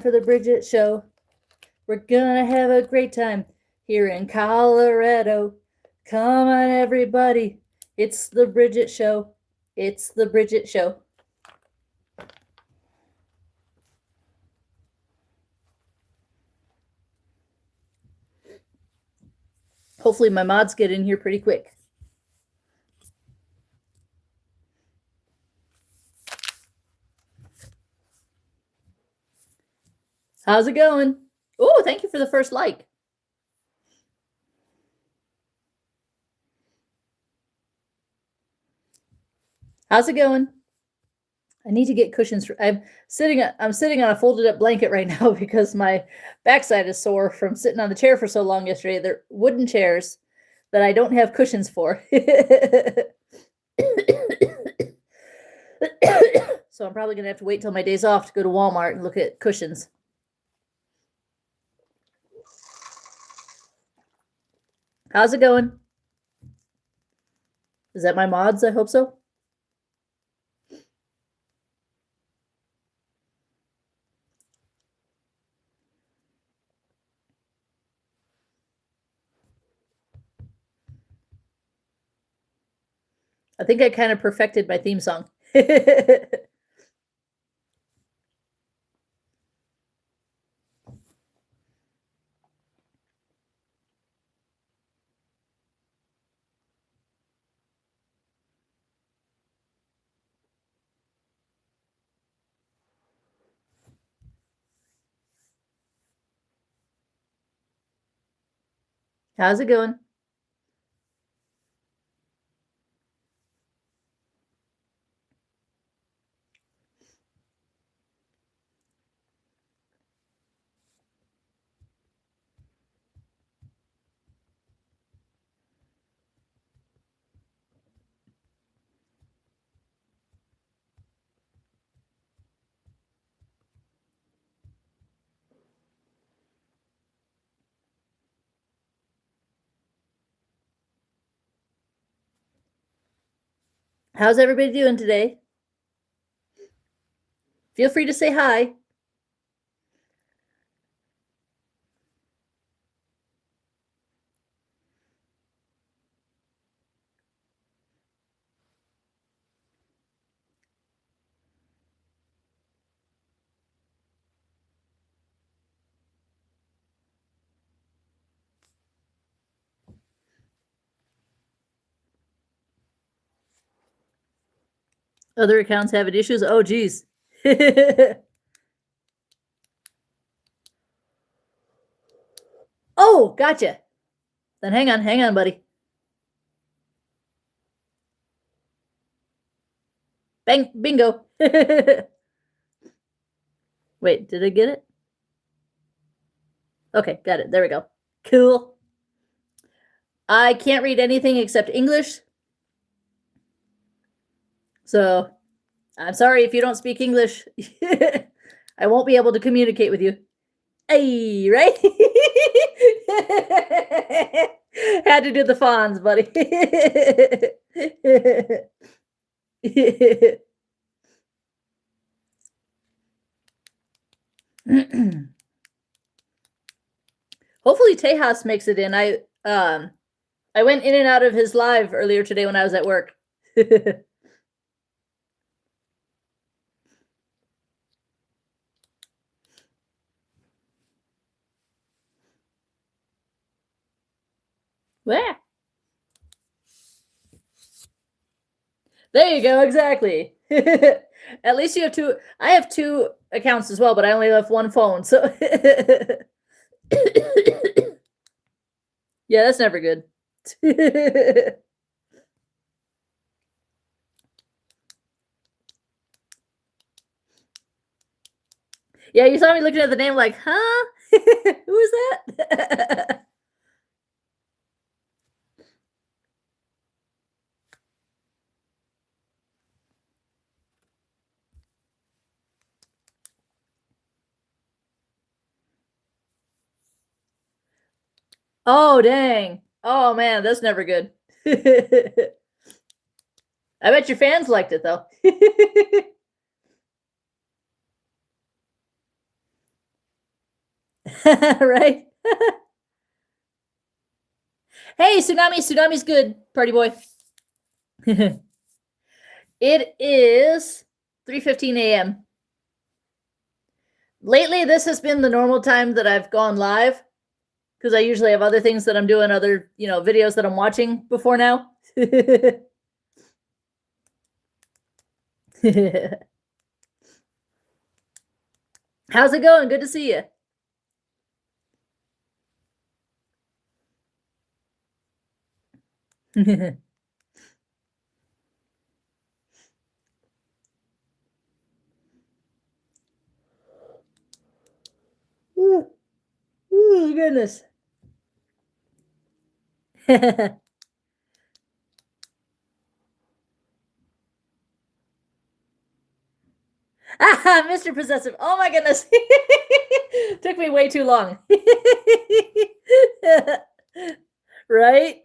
For the Bridget Show. We're gonna have a great time here in Colorado. Come on, everybody. It's the Bridget Show. It's the Bridget Show. Hopefully my mods get in here pretty quick. How's it going? Oh, thank you for the first like. How's it going? I need to get cushions. I'm sitting on a folded up blanket right now because my backside is sore from sitting on the chair for so long yesterday. They're wooden chairs that I don't have cushions for. So I'm probably going to have to wait till my days off to go to Walmart and look at cushions. How's it going? Is that my mods? I hope so. I think I kind of perfected my theme song. How's it going? How's everybody doing today? Feel free to say hi. Other accounts having issues? Oh, geez. Oh, gotcha. Then hang on, buddy. Bang, bingo. Wait, did I get it? Okay, got it. There we go. Cool. I can't read anything except English. So I'm sorry if you don't speak English. I won't be able to communicate with you. Hey, right? Had to do the fawns, buddy. Hopefully Tejas makes it in. I went in and out of his live earlier today when I was at work. Where? There you go, exactly. At least you have two. I have two accounts as well, but I only have one phone, so yeah, that's never good. Yeah, you saw me looking at the name like, huh? Who is that? Oh, dang. Oh, man, that's never good. I bet your fans liked it, though. Right? Hey, Tsunami's good, party boy. It is 3:15 a.m. Lately, this has been the normal time that I've gone live because I usually have other things that I'm doing, other videos that I'm watching before now. How's it going? Good to see you. Ooh, goodness. Mr. Possessive. Oh my goodness. Took me way too long. Right?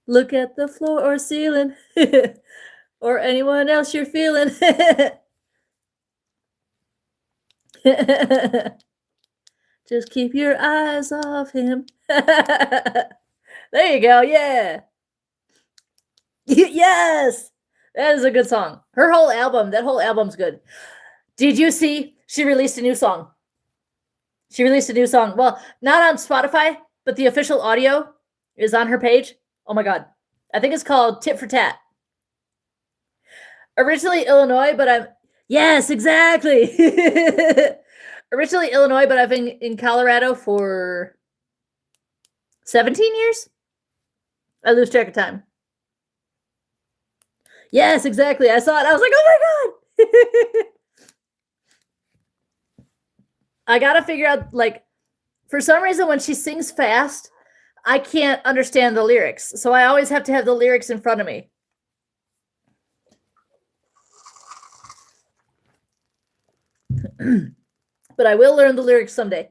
Look at the floor or ceiling. Or anyone else you're feeling. Just keep your eyes off him. There you go. Yeah. Yes. That is a good song. Her whole album, that whole album's good. Did you see she released a new song? She released a new song. Well, not on Spotify, but the official audio is on her page. Oh my God. I think it's called Tit for Tat. Originally Illinois, but I'm... Yes, exactly. Originally Illinois, but I've been in Colorado for 17 years. I lose track of time. Yes, exactly. I saw it. I was like, oh my God. I got to figure out, like, for some reason, when she sings fast, I can't understand the lyrics. So I always have to have the lyrics in front of me. But I will learn the lyrics someday.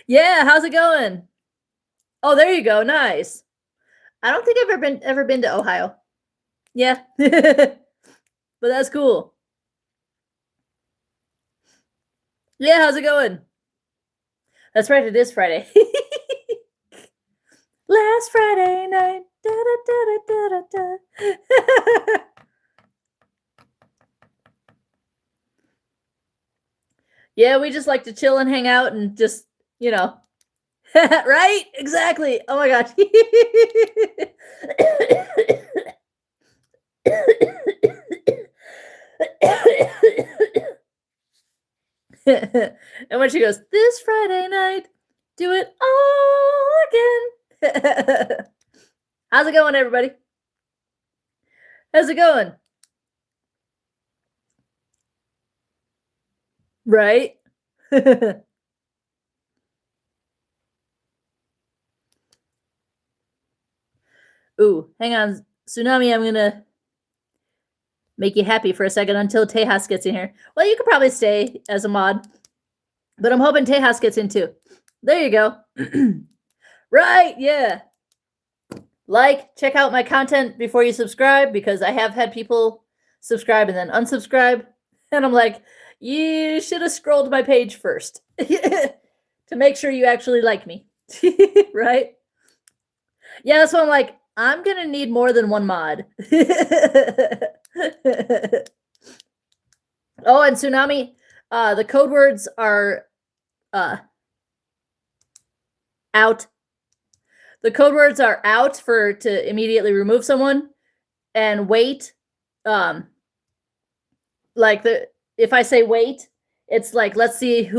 Yeah, how's it going? Oh, there you go. Nice. I don't think I've ever been to Ohio. Yeah. But that's cool. Yeah, how's it going? That's right, it is Friday. Last Friday night. Da, da, da, da, da. Yeah, we just like to chill and hang out and just, right? Exactly. Oh my gosh. And when she goes, this Friday night, do it all again. How's it going, everybody? How's it going? Right? Ooh, hang on. Tsunami, I'm going to make you happy for a second until Tejas gets in here. Well, you could probably stay as a mod, but I'm hoping Tejas gets in too. There you go. Right, yeah. Check out my content before you subscribe, because I have had people subscribe and then unsubscribe. And I'm like, you should have scrolled my page first to make sure you actually like me. Right? Yeah, that's why I'm like, I'm going to need more than one mod. Oh, and Tsunami, the code words are out. The code words are out to immediately remove someone, and wait. If I say wait, it's like, let's see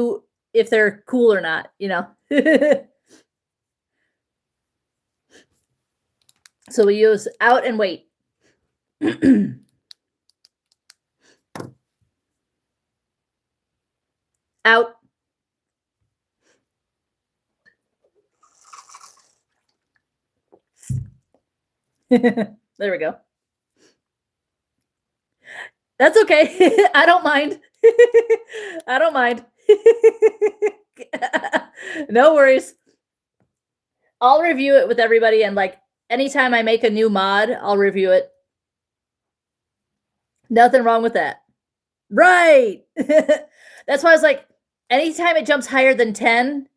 if they're cool or not, So we use out and wait. Out. There we go. That's okay. I don't mind. I don't mind. No worries. I'll review it with everybody, and anytime I make a new mod, I'll review it. Nothing wrong with that. Right. That's why I was like, anytime it jumps higher than 10,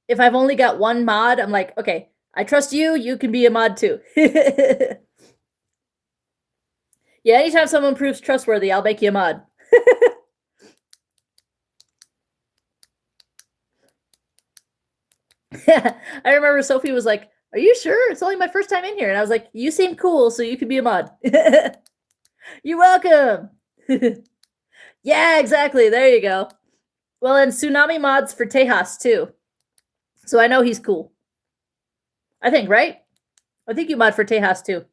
if I've only got one mod, I'm like, okay, I trust you. You can be a mod too. Yeah, anytime someone proves trustworthy, I'll make you a mod. I remember Sophie was like, "Are you sure? It's only my first time in here." And I was like, "You seem cool, so you can be a mod." You're welcome. Yeah, exactly. There you go. Well, and Tsunami mods for Tejas too. So I know he's cool. I think, right? I think you mod for Tejas too.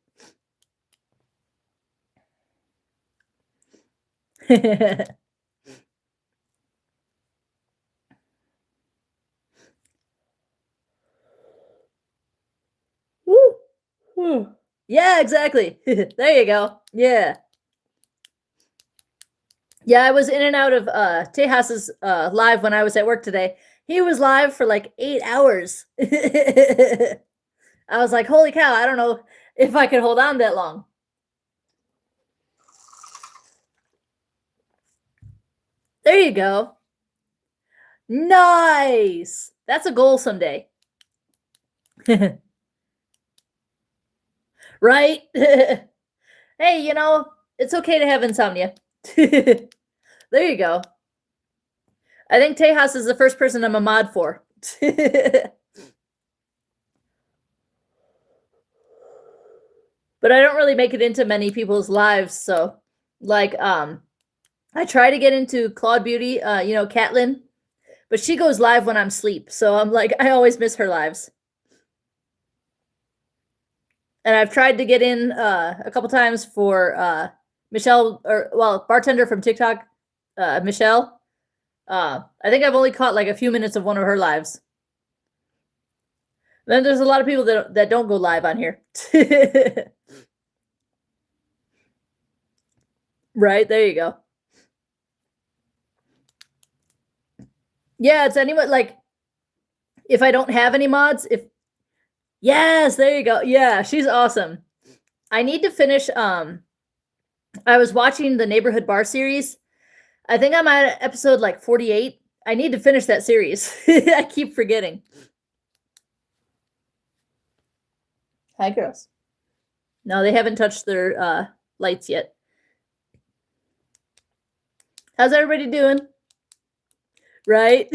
Woo. Woo. Yeah, exactly. There you go. Yeah. Yeah, I was in and out of Tejas's live when I was at work today. He was live for like 8 hours. I was like, holy cow, I don't know if I could hold on that long. There you go. Nice. That's a goal someday. Right? Hey, it's okay to have insomnia. There you go. I think Tejas is the first person I'm a mod for. But I don't really make it into many people's lives, so like I try to get into Claude Beauty, Catelyn, but she goes live when I'm asleep, so I'm like I always miss her lives. And I've tried to get in a couple times for Michelle, or well, bartender from TikTok, Michelle. I think I've only caught like a few minutes of one of her lives. Then there's a lot of people that don't go live on here. Right, there you go. Yeah, it's anyone like if I don't have any mods, if yes, there you go. Yeah, she's awesome. I need to finish I was watching the Neighborhood Bar series. I think I'm at episode like 48. I need to finish that series. I keep forgetting. Hi girls. No, they haven't touched their lights yet. How's everybody doing? Right?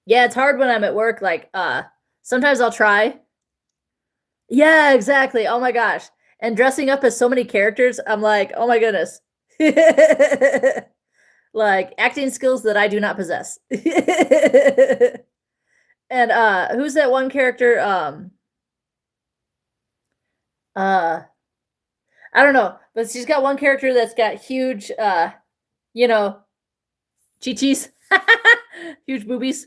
Yeah, it's hard when I'm at work. Like, sometimes I'll try. Yeah, exactly. Oh my gosh. And dressing up as so many characters, I'm like, oh my goodness. Like acting skills that I do not possess. And who's that one character? Uh I don't know, but she's got one character that's got huge you know, chichis. Huge boobies.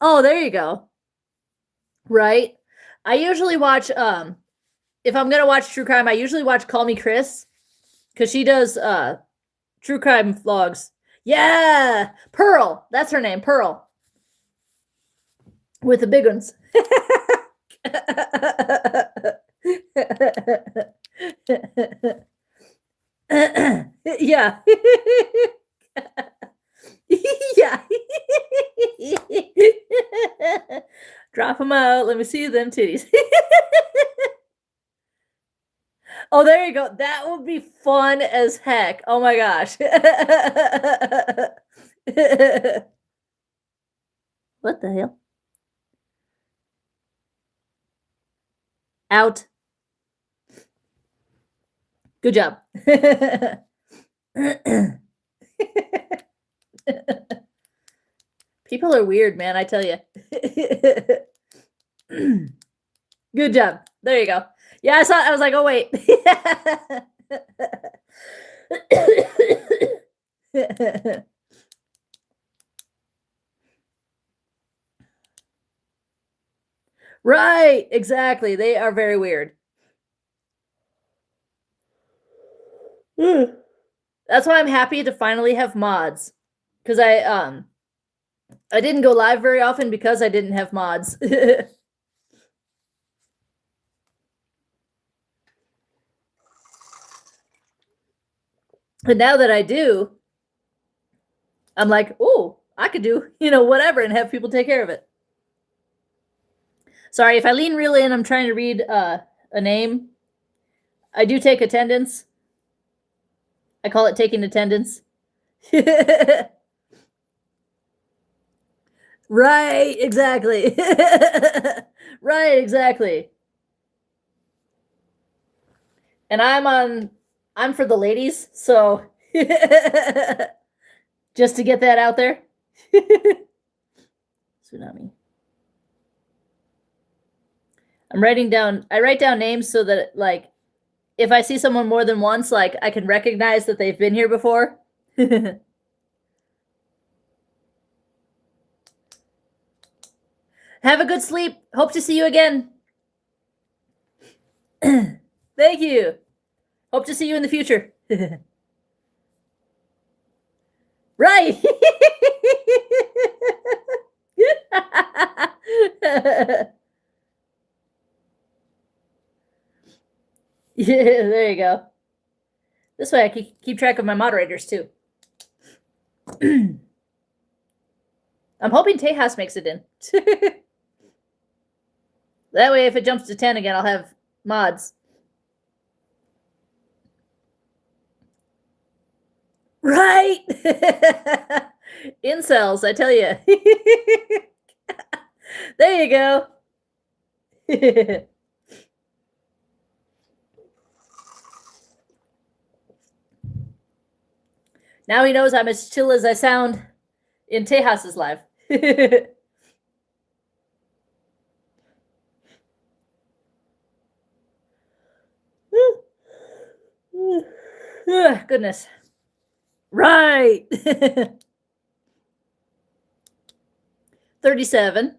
Oh, there you go. Right? I usually watch if I'm gonna watch true crime, I usually watch Call Me Chris because she does true crime vlogs. Yeah, Pearl. That's her name, Pearl, with the big ones. Yeah. Yeah. Drop them out. Let me see them titties. Oh, there you go. That would be fun as heck. Oh my gosh. What the hell? Out. Good job. People are weird, man. I tell you. Good job. There you go. Yeah, I saw. I was like, oh wait. Right. Exactly. They are very weird. That's why I'm happy to finally have mods, because I I didn't go live very often because I didn't have mods. But now that I do, I'm like, oh, I could do, whatever and have people take care of it. Sorry, if I lean really in, I'm trying to read a name. I do take attendance. I call it taking attendance. Right, exactly. Right, exactly. And I'm for the ladies, so just to get that out there. Tsunami. I write down names so that, like, if I see someone more than once, like, I can recognize that they've been here before. Have a good sleep. Hope to see you again. Thank you. Hope to see you in the future. Right. Yeah, there you go. This way I can keep track of my moderators too. I'm hoping Tejas makes it in. That way, if it jumps to 10 again, I'll have mods. Right. Incels, I tell you. There you go. Now he knows I'm as chill as I sound in Tejas's live. Goodness. Right. 37.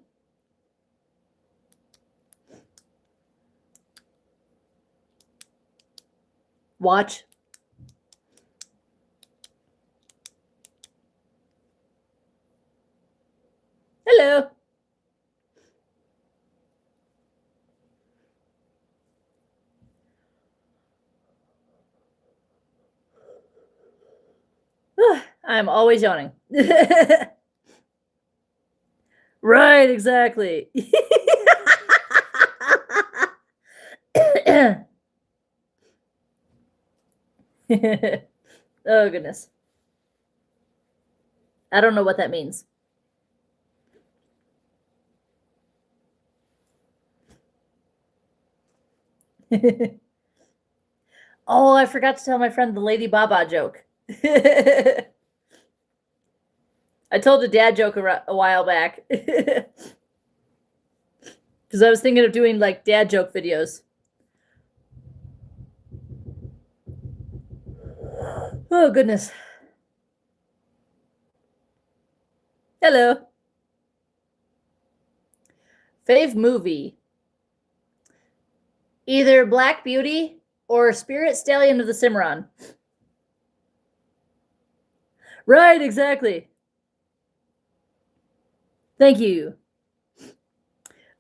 Watch. Hello. I'm always yawning. Right, exactly. Oh, goodness. I don't know what that means. Oh, I forgot to tell my friend the Lady Baba joke. I told a dad joke a while back. Because I was thinking of doing, like, dad joke videos. Oh, goodness. Hello. Fave movie. Either Black Beauty or Spirit Stallion of the Cimarron. Right, exactly. Thank you.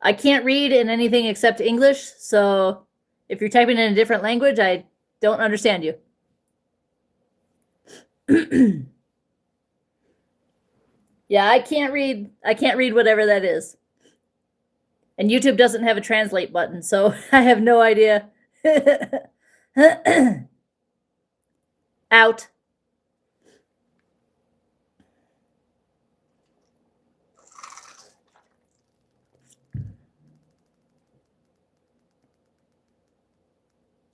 I can't read in anything except English, so if you're typing in a different language, I don't understand you. Yeah, I can't read whatever that is. And YouTube doesn't have a translate button, so I have no idea. Out.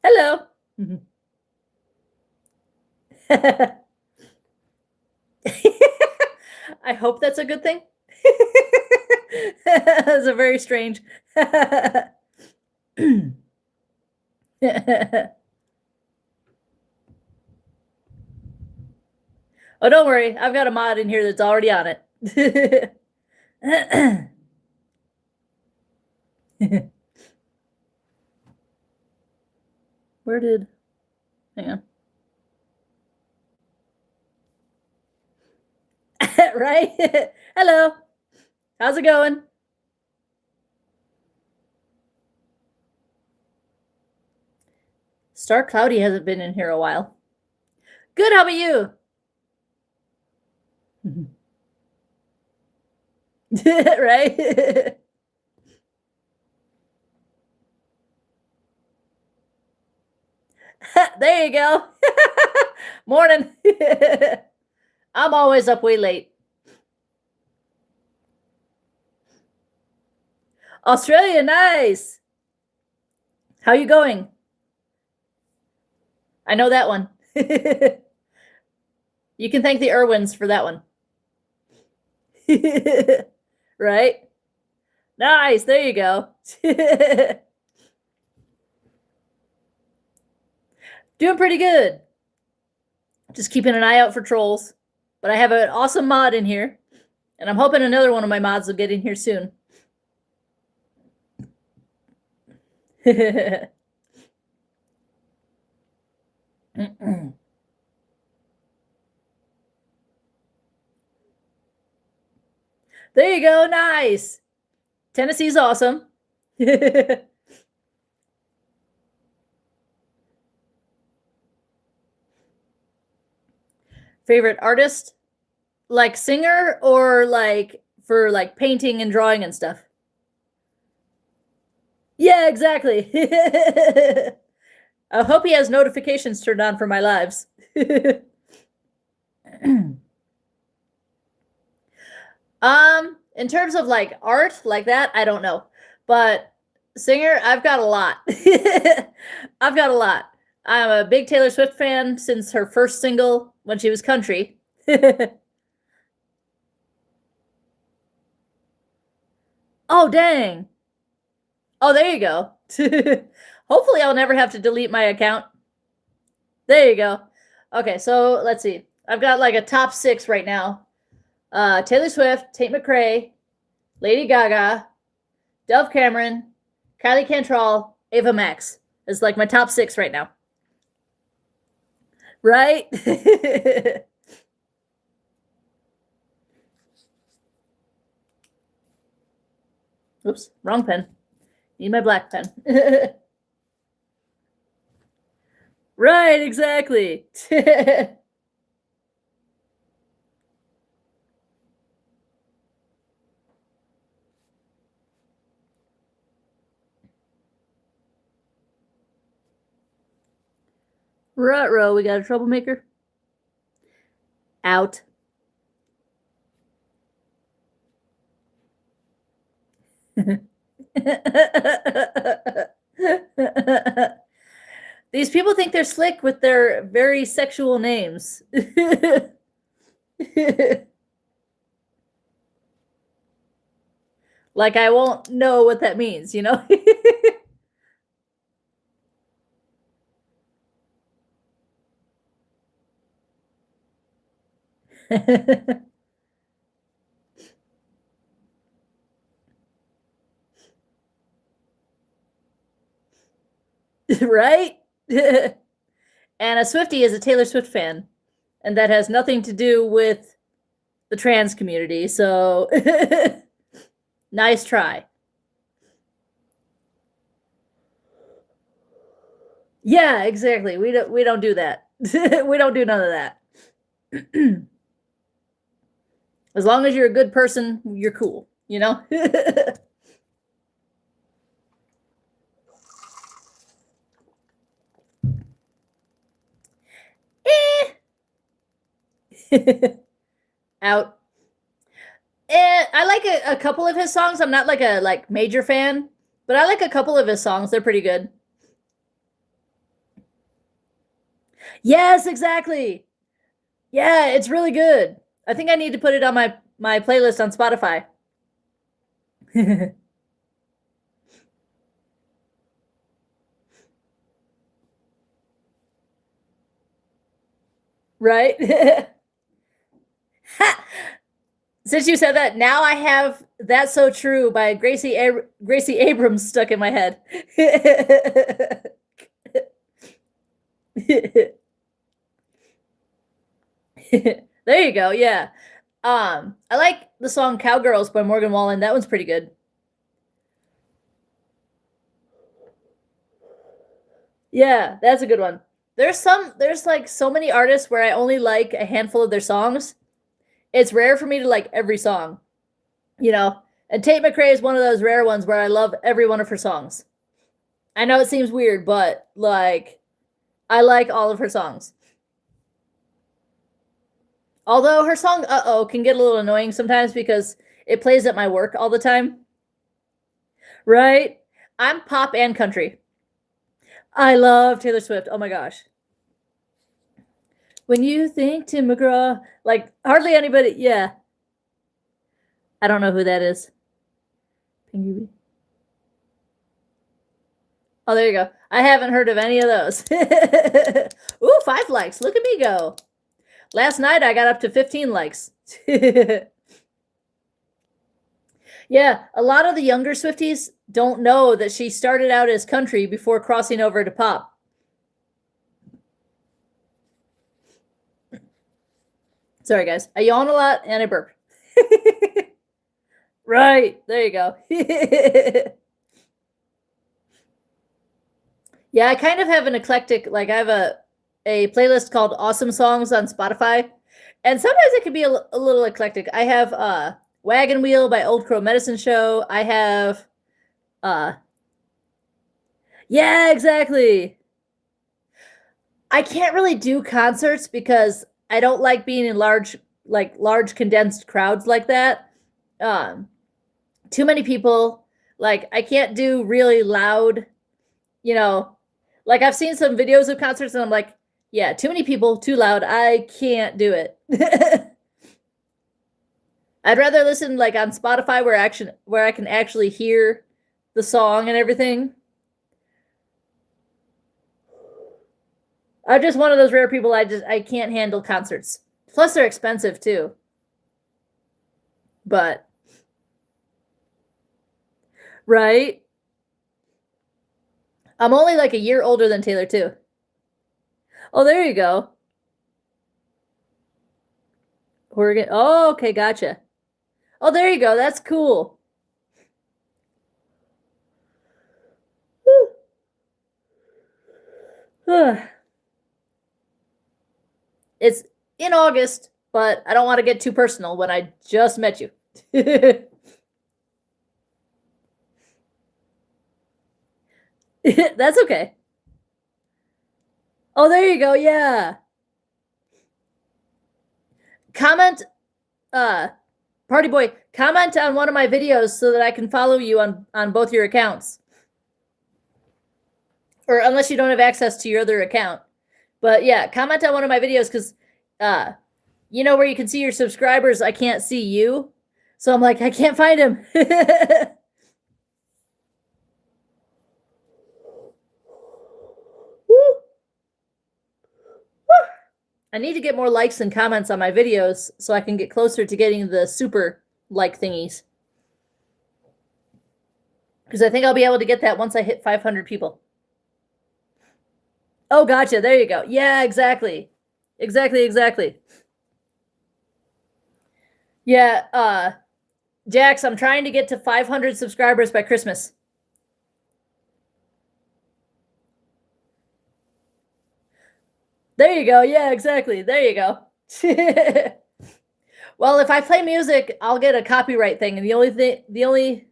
Hello. I hope that's a good thing. That's a very strange. Oh, don't worry. I've got a mod in here that's already on it. Where did... Hang on. Right? Hello. How's it going? Star Cloudy hasn't been in here a while. Good, how about you? Right? There you go. Morning. I'm always up way late. Australia, nice. How you going? I know that one. You can thank the Irwins for that one. Right? Nice. There you go. Doing pretty good. Just keeping an eye out for trolls. But I have an awesome mod in here. And I'm hoping another one of my mods will get in here soon. There you go. Nice. Tennessee's awesome. Favorite artist? Like singer or like for like painting and drawing and stuff? Yeah, exactly. I hope he has notifications turned on for my lives. In terms of like art like that, I don't know. But singer, I've got a lot. I've got a lot. I'm a big Taylor Swift fan since her first single when she was country. Oh, dang. Oh, there you go. Hopefully I'll never have to delete my account. There you go. Okay, so let's see. I've got like a top 6 right now. Taylor Swift, Tate McRae, Lady Gaga, Dove Cameron, Kylie Cantrell, Ava Max. It's like my top 6 right now. Right? Oops, wrong pen. Need my black pen. Right, exactly. Ruh-roh, we got a troublemaker. Out. These people think they're slick with their very sexual names. Like I won't know what that means, you know? Right? And a Swiftie is a Taylor Swift fan, and that has nothing to do with the trans community. So nice try. Yeah, exactly. We don't do that. We don't do none of that. As long as you're a good person, you're cool, you know? Out. I like a couple of his songs. I'm not like a like major fan, but I like a couple of his songs. They're pretty good. Yes, exactly. Yeah, it's really good. I think I need to put it on my playlist on Spotify. Right? Since you said that, now I have "That's So True" by Gracie Abrams stuck in my head. There you go. Yeah. I like the song Cowgirls by Morgan Wallen. That one's pretty good. Yeah, that's a good one. There's like so many artists where I only like a handful of their songs. It's rare for me to like every song, you know. And Tate McRae is one of those rare ones where I love every one of her songs. I know it seems weird, but like I like all of her songs. Although her song "Uh Oh" can get a little annoying sometimes because it plays at my work all the time. Right? I'm pop and country. I love Taylor Swift. Oh my gosh. When you think Tim McGraw, like hardly anybody, yeah. I don't know who that is. Oh, there you go. I haven't heard of any of those. Ooh, 5 likes. Look at me go. Last night I got up to 15 likes. Yeah, a lot of the younger Swifties don't know that she started out as country before crossing over to pop. Sorry, guys. I yawn a lot and I burp. Right. There you go. Yeah, I kind of have an eclectic, like I have a playlist called Awesome Songs on Spotify. And sometimes it can be a little eclectic. I have Wagon Wheel by Old Crow Medicine Show. I have yeah, exactly. I can't really do concerts because I don't like being in large condensed crowds like that. Um, too many people. Like I can't do really loud, you know. Like I've seen some videos of concerts and I'm like, yeah, too many people, too loud. I can't do it. I'd rather listen like on Spotify where I can actually hear the song and everything. I'm just one of those rare people I can't handle concerts. Plus they're expensive too. But right? I'm only like a year older than Taylor too. Oh, there you go. Oregon. Oh, okay, gotcha. Oh, there you go. That's cool. It's in August, but I don't want to get too personal when I just met you. That's okay. Oh, there you go. Yeah. Comment, uh, Party Boy, comment on one of my videos so that I can follow you on both your accounts. Or unless you don't have access to your other account. But yeah, comment on one of my videos because you know where you can see your subscribers, I can't see you. So I'm like, I can't find him. I need to get more likes and comments on my videos so I can get closer to getting the super like thingies. Because I think I'll be able to get that once I hit 500 people. Oh, gotcha. There you go. Yeah, exactly. Exactly. Yeah, Jax, I'm trying to get to 500 subscribers by Christmas. There you go. Yeah, exactly. There you go. Well, if I play music, I'll get a copyright thing, and the only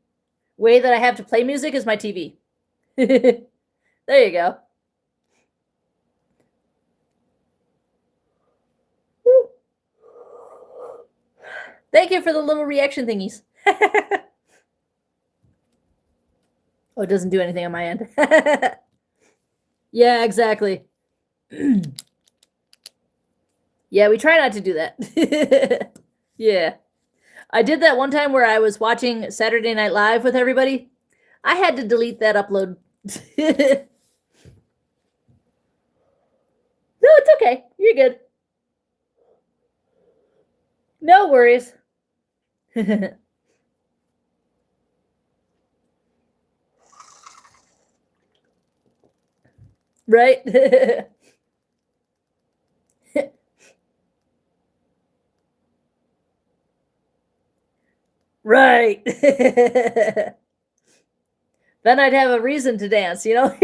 way that I have to play music is my TV. There you go. Woo. Thank you for the little reaction thingies. Oh, it doesn't do anything on my end. Yeah, exactly. Yeah, we try not to do that. Yeah. I did that one time where I was watching Saturday Night Live with everybody. I had to delete that upload. No, it's okay. You're good. No worries. Right? Right. Then I'd have a reason to dance, you know?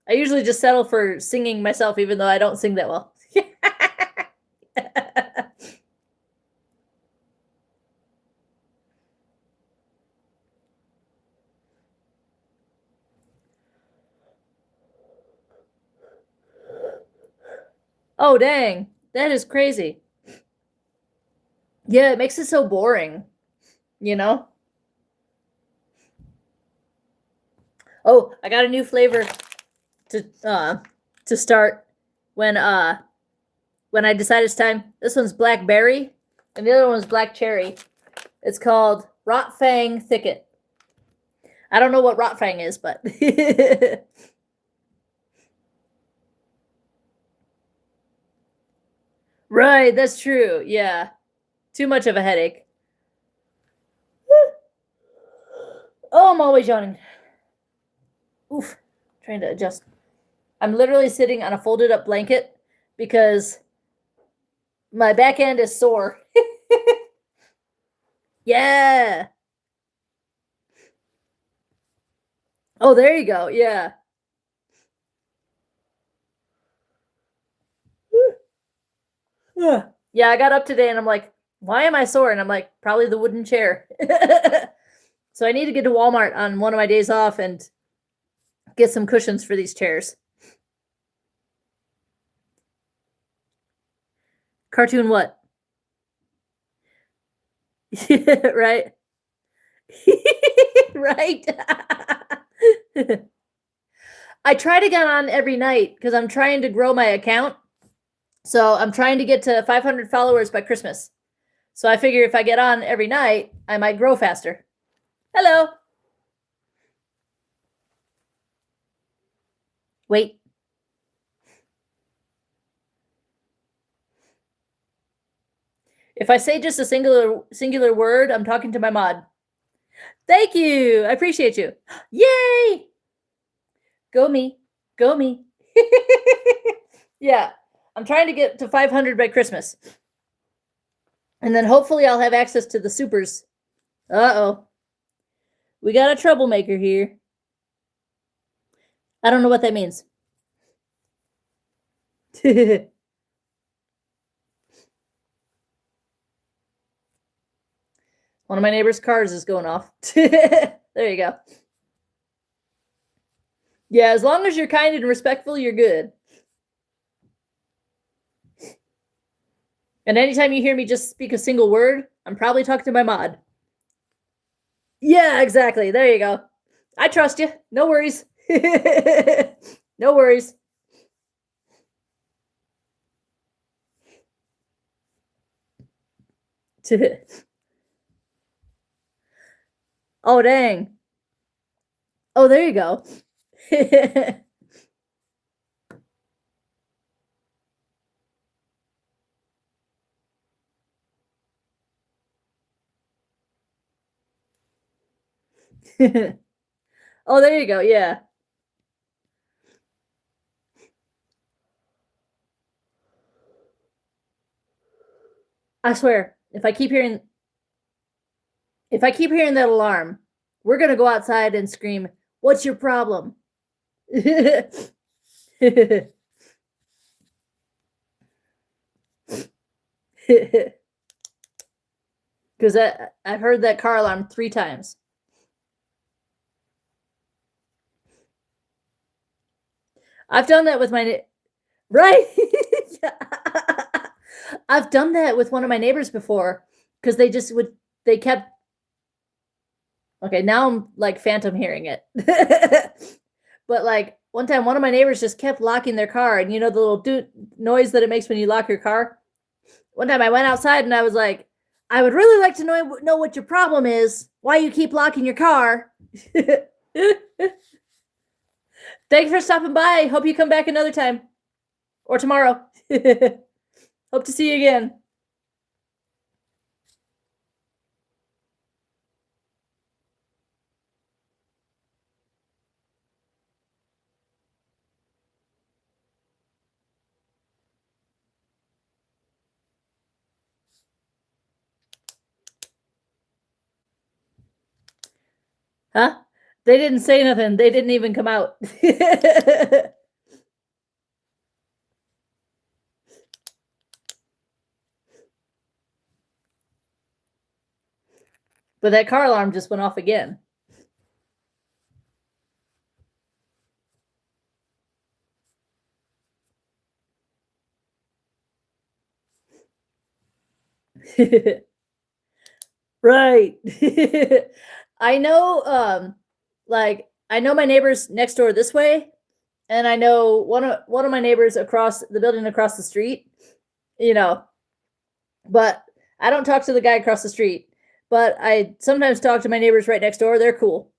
I usually just settle for singing myself, even though I don't sing that well. Oh, dang. That is crazy. Yeah, it makes it so boring, you know? Oh, I got a new flavor to start when when I decide it's time. This one's blackberry and the other one's black cherry. It's called Rot Fang Thicket. I don't know what Rot Fang is, but right, that's true. Yeah. Too much of a headache. Oh, I'm always yawning. Oof. Trying to adjust. I'm literally sitting on a folded up blanket because my back end is sore. Yeah. Oh, there you go. Yeah. Yeah, I got up today and I'm like, why am I sore? And I'm like, probably the wooden chair. So I need to get to Walmart on one of my days off and get some cushions for these chairs. Cartoon what? Right? Right? I try to get on every night because I'm trying to grow my account. So I'm trying to get to 500 followers by Christmas. So I figure if I get on every night, I might grow faster. Hello. Wait. If I say just a singular word, I'm talking to my mod. Thank you. I appreciate you. Yay! Go me. Go me. Yeah. I'm trying to get to 500 by Christmas. And then hopefully I'll have access to the supers. Uh-oh. We got a troublemaker here. I don't know what that means. One of my neighbor's cars is going off. There you go. Yeah, as long as you're kind and respectful, you're good. And anytime you hear me just speak a single word, I'm probably talking to my mod. Yeah, exactly. There you go. I trust you. No worries. No worries. Oh, dang. Oh, there you go. Oh, there you go. Yeah. I swear, if I keep hearing that alarm, we're gonna go outside and scream, "What's your problem?" Because I've heard that car alarm 3 times. I've done that with my right. I've done that with one of my neighbors before because they kept okay, now I'm like phantom hearing it. But like one time one of my neighbors just kept locking their car and you know the little doot noise that it makes when you lock your car? One time I went outside and I was like, I would really like to know what your problem is, why you keep locking your car. Thanks for stopping by. Hope you come back another time or tomorrow. Hope to see you again. Huh? They didn't say nothing. They didn't even come out. But that car alarm just went off again. Right. I know, like, I know my neighbors next door this way, and I know one of my neighbors across the building across the street, you know, but I don't talk to the guy across the street. But I sometimes talk to my neighbors right next door. They're cool.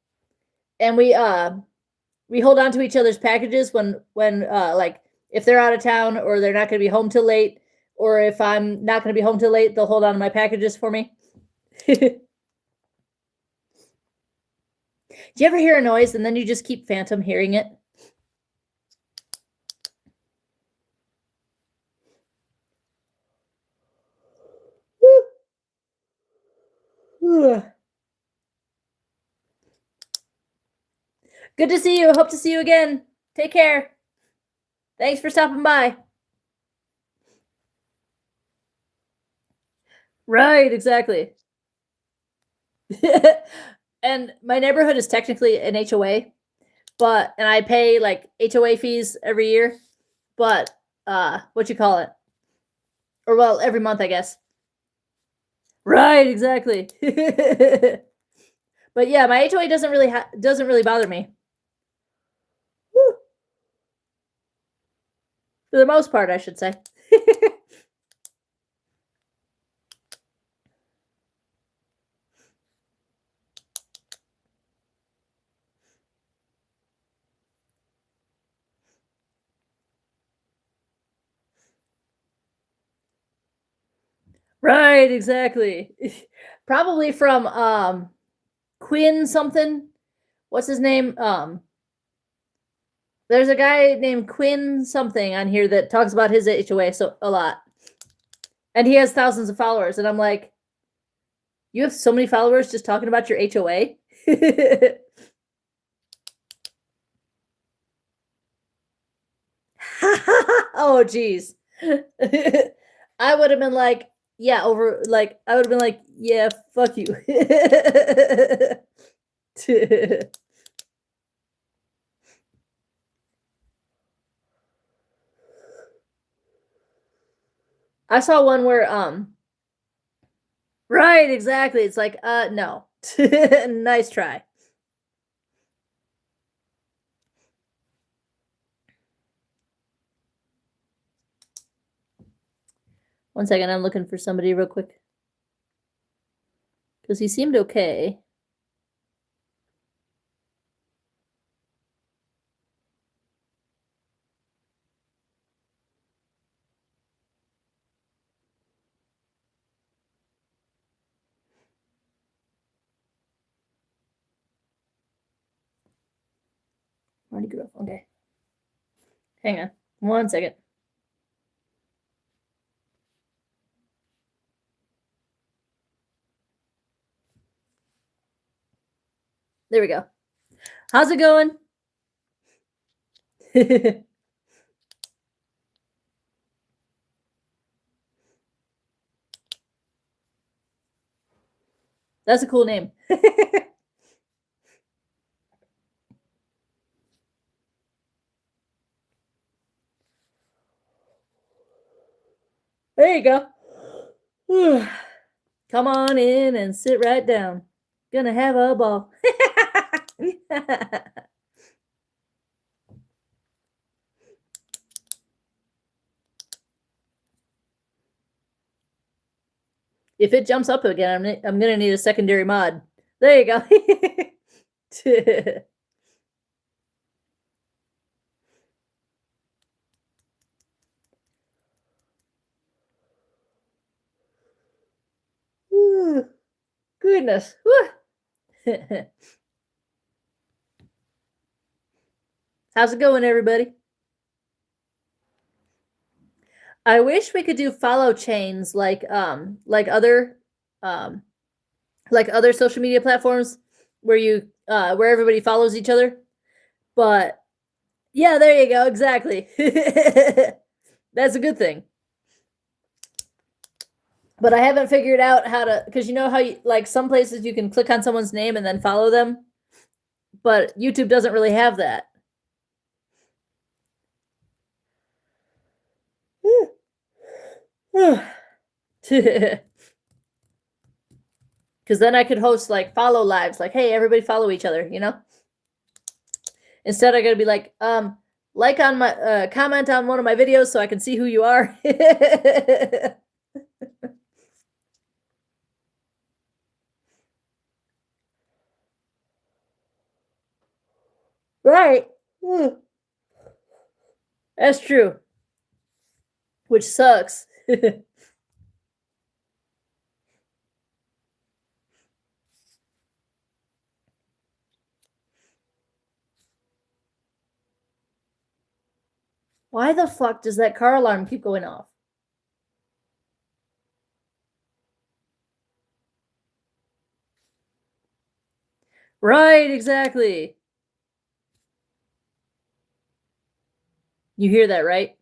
And we hold on to each other's packages when like if they're out of town or they're not going to be home till late, or if I'm not going to be home till late, they'll hold on to my packages for me. Do you ever hear a noise and then you just keep phantom hearing it? Good to see you. Hope to see you again. Take care. Thanks for stopping by. Right, exactly. And my neighborhood is technically an HOA, but and I pay like HOA fees every year, but what you call it? Or well, every month, I guess. Right, exactly. But yeah, my HOA doesn't really bother me. Woo. For the most part, I should say. Right, exactly. Probably from Quinn something. What's his name? There's a guy named Quinn something on here that talks about his HOA so a lot. And he has thousands of followers and I'm like, you have so many followers just talking about your HOA? Oh geez. I would have been like, yeah, over like I would have been like, yeah, fuck you. I saw one where right, exactly. It's like, no. Nice try. One second, I'm looking for somebody real quick. Because he seemed okay. Already grew up. Okay. Hang on. One second. There we go. How's it going? That's a cool name. There you go. Come on in and sit right down. Gonna have a ball. If it jumps up again, I'm gonna need a secondary mod. There you go. Goodness. How's it going, everybody? I wish we could do follow chains um like other social media platforms. where everybody follows each other. But yeah, there you go. Exactly. That's a good thing. But I haven't figured out how to, because you know how you, like some places you can click on someone's name and then follow them, but YouTube doesn't really have that. Because then I could host like follow lives, like, hey, everybody follow each other, you know? Instead, I gotta be like on my comment on one of my videos so I can see who you are. Right. That's true. Which sucks. Why the fuck does that car alarm keep going off? Right, exactly. You hear that, right?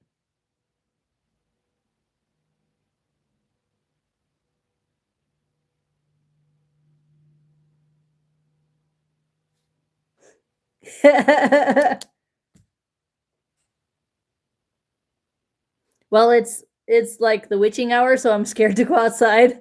Well, it's like the witching hour, so I'm scared to go outside.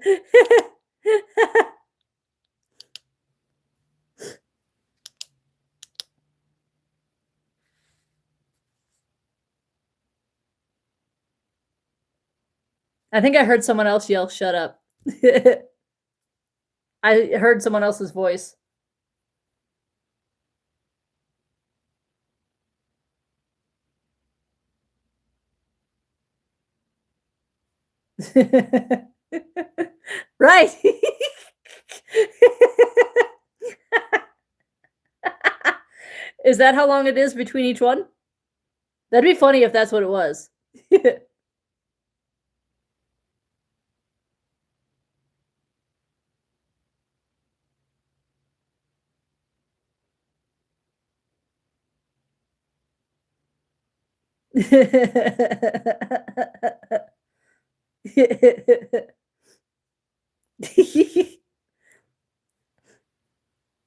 I think I heard someone else yell, "Shut up." I heard someone else's voice. Right. Is that how long it is between each one? That'd be funny if that's what it was.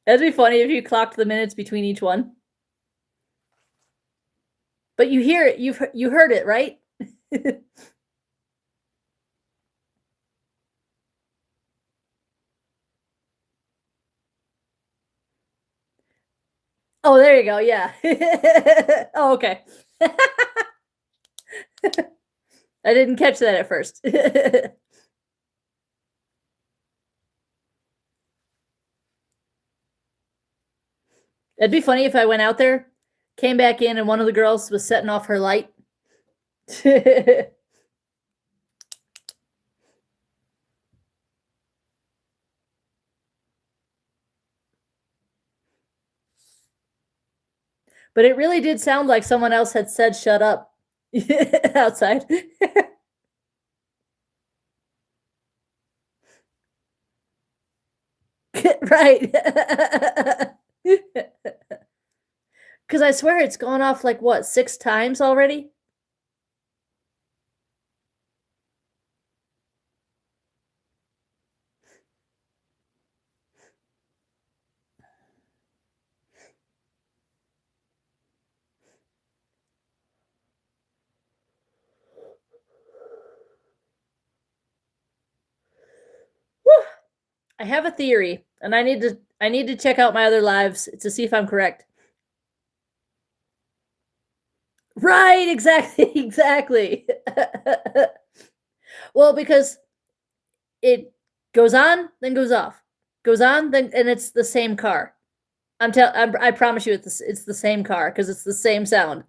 That'd be funny if you clocked the minutes between each one. But you hear it. You heard it, right? Oh, there you go. Yeah. Oh, okay. I didn't catch that at first. It'd be funny if I went out there, came back in, and one of the girls was setting off her light. But it really did sound like someone else had said "shut up" outside. Right. Because I swear it's gone off like what, 6 times already? Whew. I have a theory, and I need to check out my other lives to see if I'm correct. Right, exactly, exactly. Well, because it goes on, then goes off, goes on, then and it's the same car. I promise you, it's the same car because it's the same sound.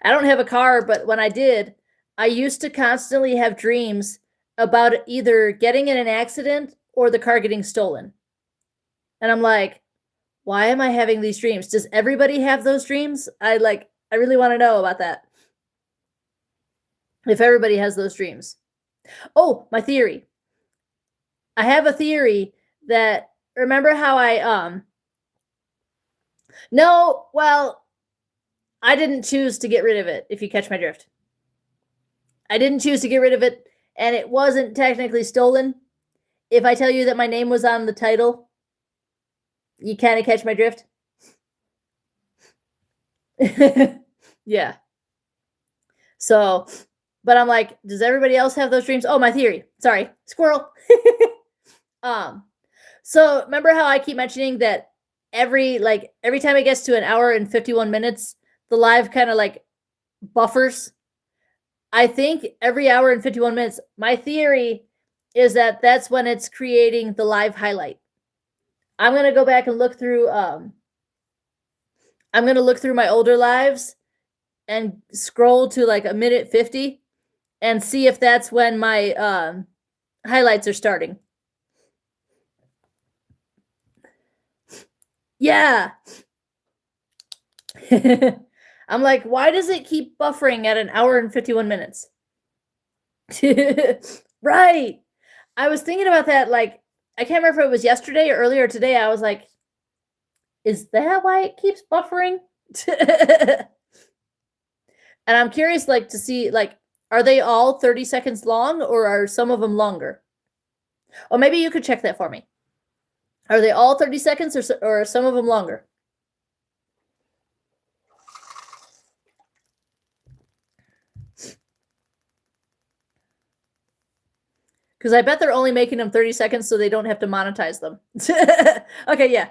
I don't have a car, but when I did, I used to constantly have dreams about either getting in an accident or the car getting stolen. And I'm like, why am I having these dreams? Does everybody have those dreams? I really want to know about that. If everybody has those dreams. Oh, my theory. I have a theory that, remember how no, well, I didn't choose to get rid of it, if you catch my drift. I didn't choose to get rid of it, and it wasn't technically stolen. If I tell you that my name was on the title, you kind of catch my drift. Yeah. So, but I'm like, does everybody else have those dreams? Oh, my theory. Sorry, squirrel. So remember how I keep mentioning that every time it gets to an hour and 51 minutes, the live kind of like buffers. I think every hour and 51 minutes, my theory is that that's when it's creating the live highlight. I'm going to go back and look through I'm going to look through my older lives and scroll to like a minute 50 and see if that's when my highlights are starting. Yeah. I'm like, why does it keep buffering at an hour and 51 minutes? Right. I was thinking about that. Like, I can't remember if it was yesterday or earlier today. I was like, is that why it keeps buffering? And I'm curious, like, to see, like, are they all 30 seconds long or are some of them longer? Or maybe you could check that for me. Are they all 30 seconds or are some of them longer? Because I bet they're only making them 30 seconds so they don't have to monetize them. Okay, yeah.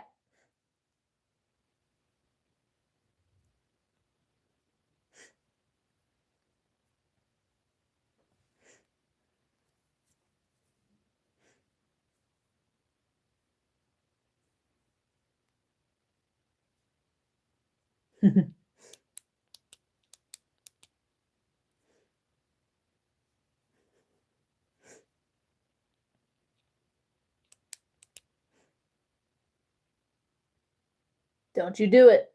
Don't you do it.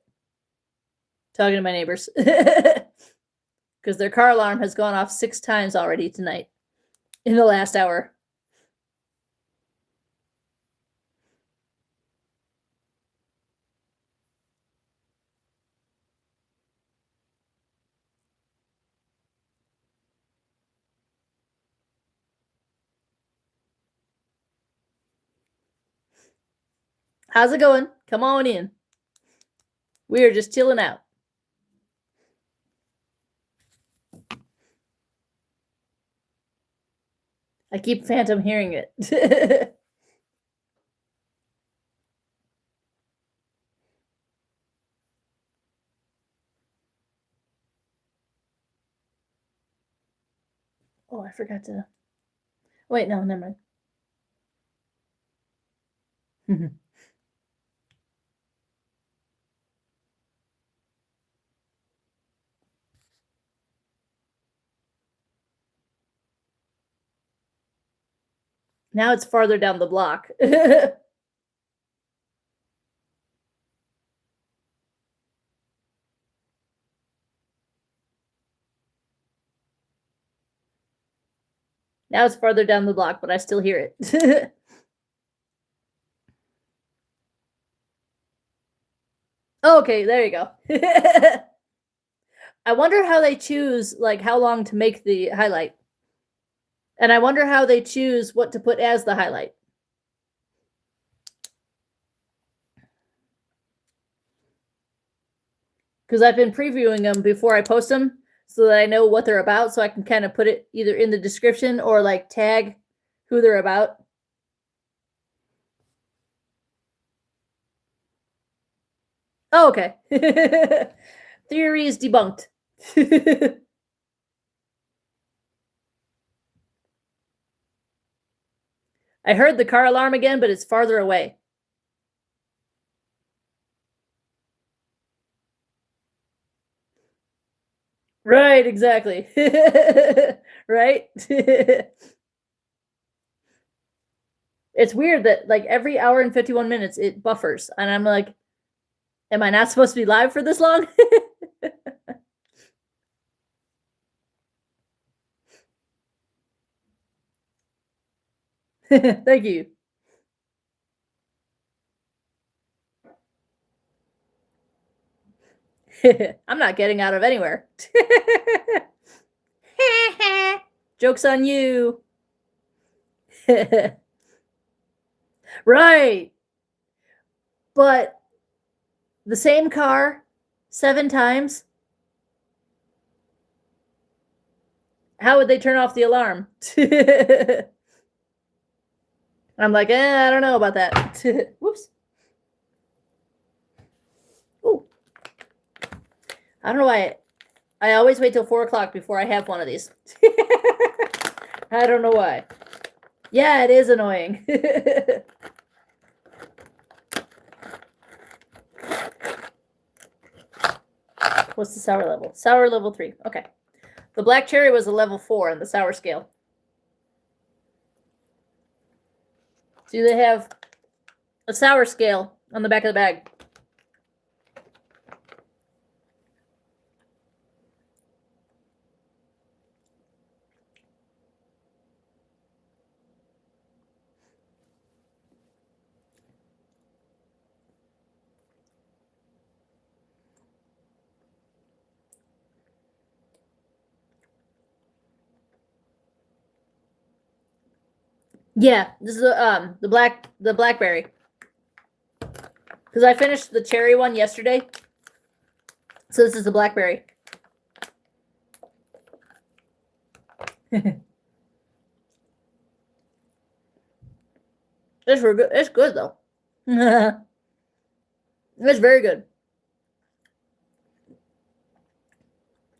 Talking to my neighbors. Because their car alarm has gone off 6 times already tonight in the last hour. How's it going? Come on in. We are just chilling out. I keep phantom hearing it. Oh, I forgot to. Wait, no, never mind. Now it's farther down the block. Now it's farther down the block, but I still hear it. Oh, okay, there you go. I wonder how they choose, like, how long to make the highlight. And I wonder how they choose what to put as the highlight. Because I've been previewing them before I post them so that I know what they're about, so I can kind of put it either in the description or like tag who they're about. Oh, okay. Theory is debunked. I heard the car alarm again, but it's farther away. Right, exactly. Right? It's weird that like every hour and 51 minutes it buffers. And I'm like, am I not supposed to be live for this long? Thank you. I'm not getting out of anywhere. Joke's on you. Right. But the same car 7 times, how would they turn off the alarm? I'm like, I don't know about that. Whoops. Ooh. I don't know why I always wait till 4 o'clock before I have one of these. I don't know why. Yeah, it is annoying. What's the sour level? Sour level 3. Okay. The black cherry was a level 4 on the sour scale. Do they have a sour scale on the back of the bag? Yeah, this is the blackberry. Because I finished the cherry one yesterday. So this is the blackberry. It's real good. It's good though. It's very good.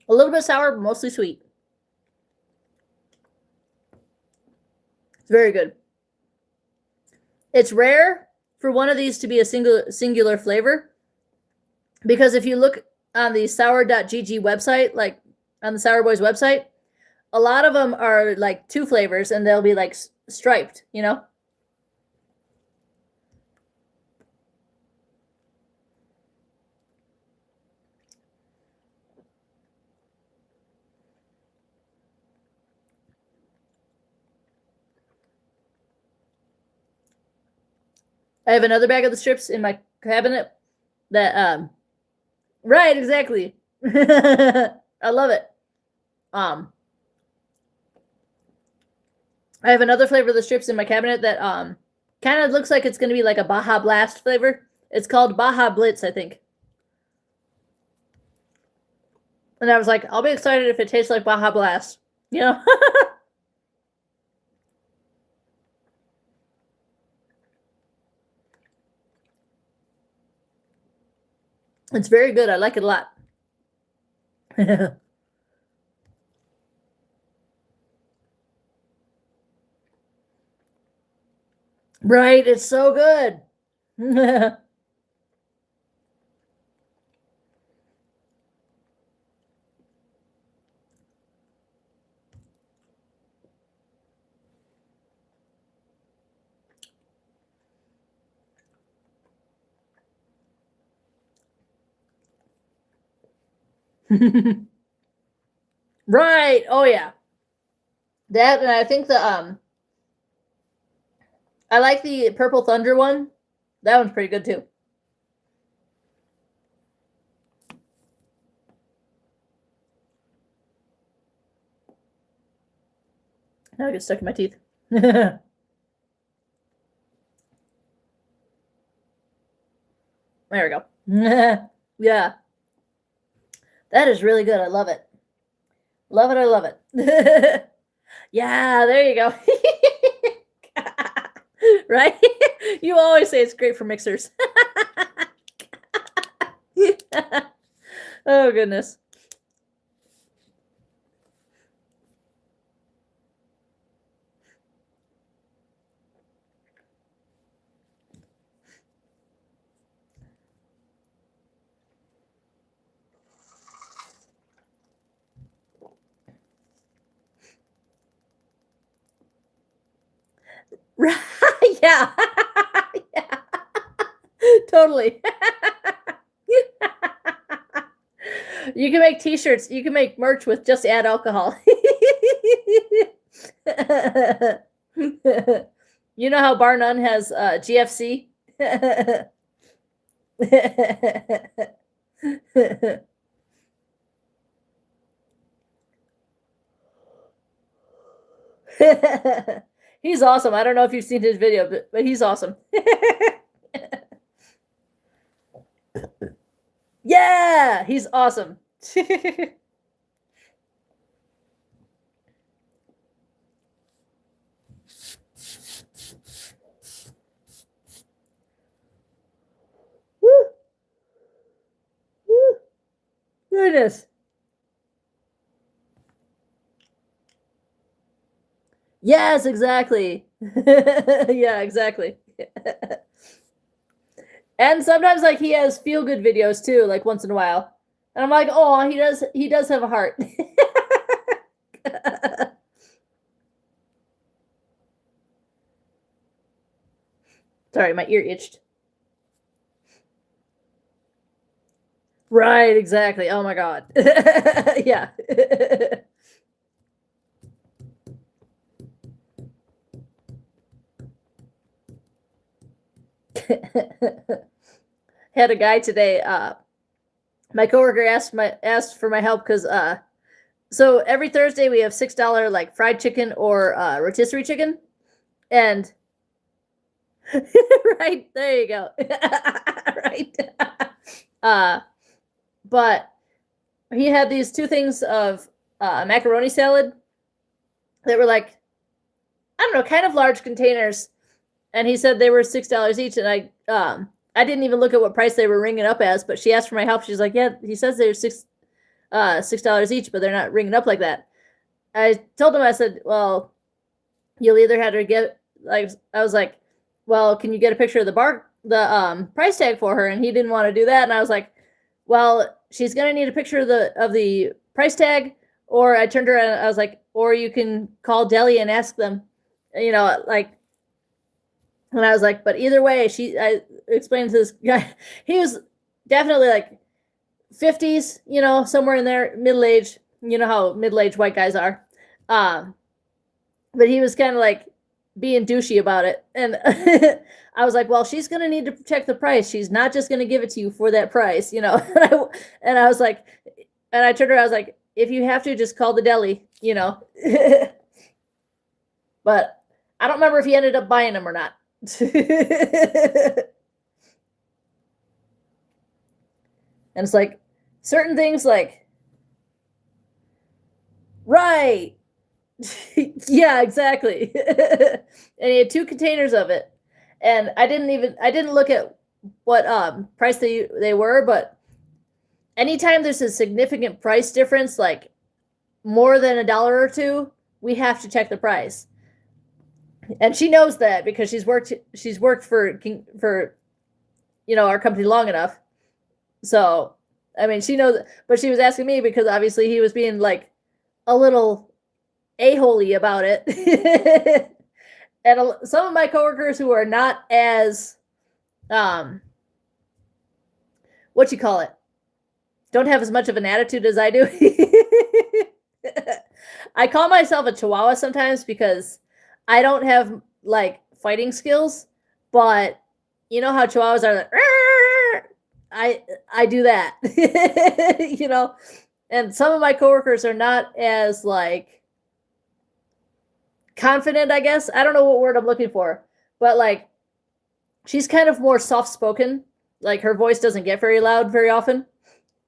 A little bit sour, but mostly sweet. It's very good. It's rare for one of these to be a singular flavor, because if you look on the sour.gg website, like on the Sour Boys website, a lot of them are like 2 flavors and they'll be like striped, you know? I have another bag of the strips in my cabinet that right, exactly. I love it. I have another flavor of the strips in my cabinet that kind of looks like it's going to be like a Baja Blast flavor. It's called Baja Blitz, I think. And I was like, I'll be excited if it tastes like Baja Blast, you know? It's very good. I like it a lot. Right, it's so good. Right. Oh yeah. That, and I think the I like the Purple Thunder one. That one's pretty good too. Now I get stuck in my teeth. There we go. Yeah. That is really good. I love it. Love it. I love it. Yeah, there you go. Right? You always say it's great for mixers. Oh, goodness. Right. Yeah. Yeah. Totally. You can make t-shirts. You can make merch with just add alcohol. You know how Bar None has GFC? He's awesome. I don't know if you've seen his video, but he's awesome. Yeah, he's awesome. Woo, woo, goodness. Yes, exactly. Yeah, exactly. And sometimes like he has feel good videos too, like once in a while. And I'm like, oh, he does have a heart. Sorry, my ear itched. Right, exactly. Oh my god. Yeah. Had a guy today, my coworker asked for my help because so every Thursday we have $6 like fried chicken or rotisserie chicken. And right, there you go. Right. Uh but he had these two things of macaroni salad that were like, I don't know, kind of large containers, and he said they were $6 each, and I didn't even look at what price they were ringing up as, but she asked for my help. She's like, yeah, he says they're $6 each, but they're not ringing up like that. I told him, I said, well, you'll either have to get like, I was like, well, can you get a picture of the price tag for her? And he didn't want to do that, and I was like, well, she's gonna need a picture of the price tag. Or I turned around and I was like, or you can call Deli and ask them, like. And I was like, but either way, I explained to this guy, he was definitely like 50s, somewhere in there, middle age. You know how middle aged white guys are. Um, but he was kind of like being douchey about it. And I was like, well, she's going to need to check the price. She's not just going to give it to you for that price, And I was like, and I turned around, I was like, if you have to, just call the deli, But I don't remember if he ended up buying them or not. And it's like certain things like, right. Yeah, exactly. And he had two containers of it. And I didn't look at what price they were, but anytime there's a significant price difference, like more than $1 or two, we have to check the price. And she knows that because she's worked for our company long enough. So, I mean, she knows, but she was asking me because obviously he was being like a little a-holy about it. And some of my coworkers who are not as what you call it, don't have as much of an attitude as I do. I call myself a chihuahua sometimes because I don't have like fighting skills, but you know how chihuahuas are like, I do that. And some of my coworkers are not as like confident, I guess. I don't know what word I'm looking for, but like she's kind of more soft spoken. Like her voice doesn't get very loud very often.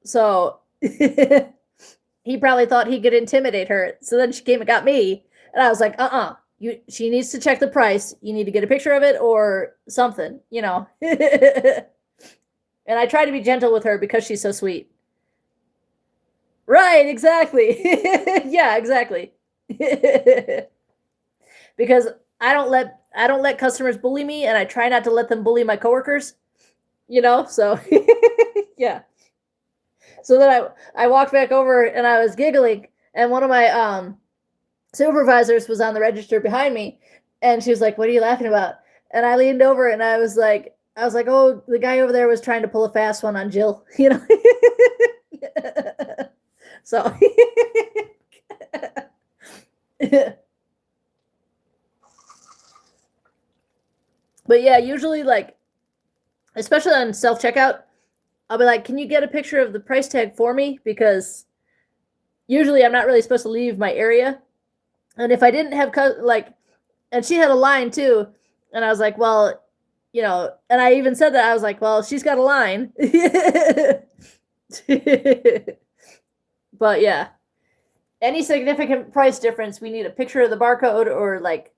So he probably thought he could intimidate her. So then she came and got me. And I was like, she needs to check the price. You need to get a picture of it or something, And I try to be gentle with her because she's so sweet. Right, exactly. Yeah, exactly. Because I don't let customers bully me, and I try not to let them bully my coworkers. So yeah. So then I walked back over and I was giggling, and one of my supervisors was on the register behind me, and she was like, "What are you laughing about?" And I leaned over and I was like, "Oh, the guy over there was trying to pull a fast one on Jill," So But yeah, usually like, especially on self-checkout, I'll be like, can you get a picture of the price tag for me? Because usually I'm not really supposed to leave my area. And if I didn't have, like, and she had a line too. And I was like, well, and I even said that. I was like, well, she's got a line. But yeah, any significant price difference, we need a picture of the barcode, or like,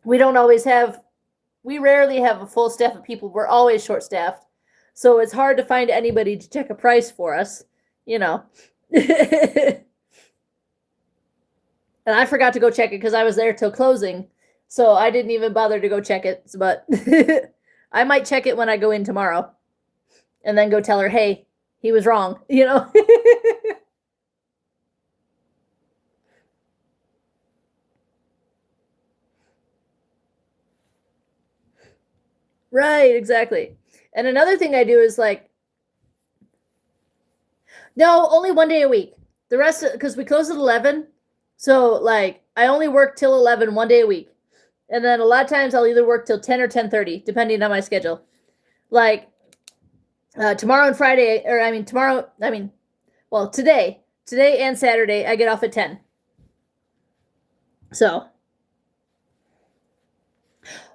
we rarely have a full staff of people. We're always short staffed. So it's hard to find anybody to check a price for us, And I forgot to go check it because I was there till closing. So I didn't even bother to go check it. But I might check it when I go in tomorrow and then go tell her, hey, he was wrong, Right, exactly. And another thing I do is like, no, only one day a week. The rest, because we close at 11. So like, I only work till 11 one day a week. And then a lot of times I'll either work till 10 or 10:30, depending on my schedule. Like tomorrow and Friday, or today and Saturday, I get off at 10. So,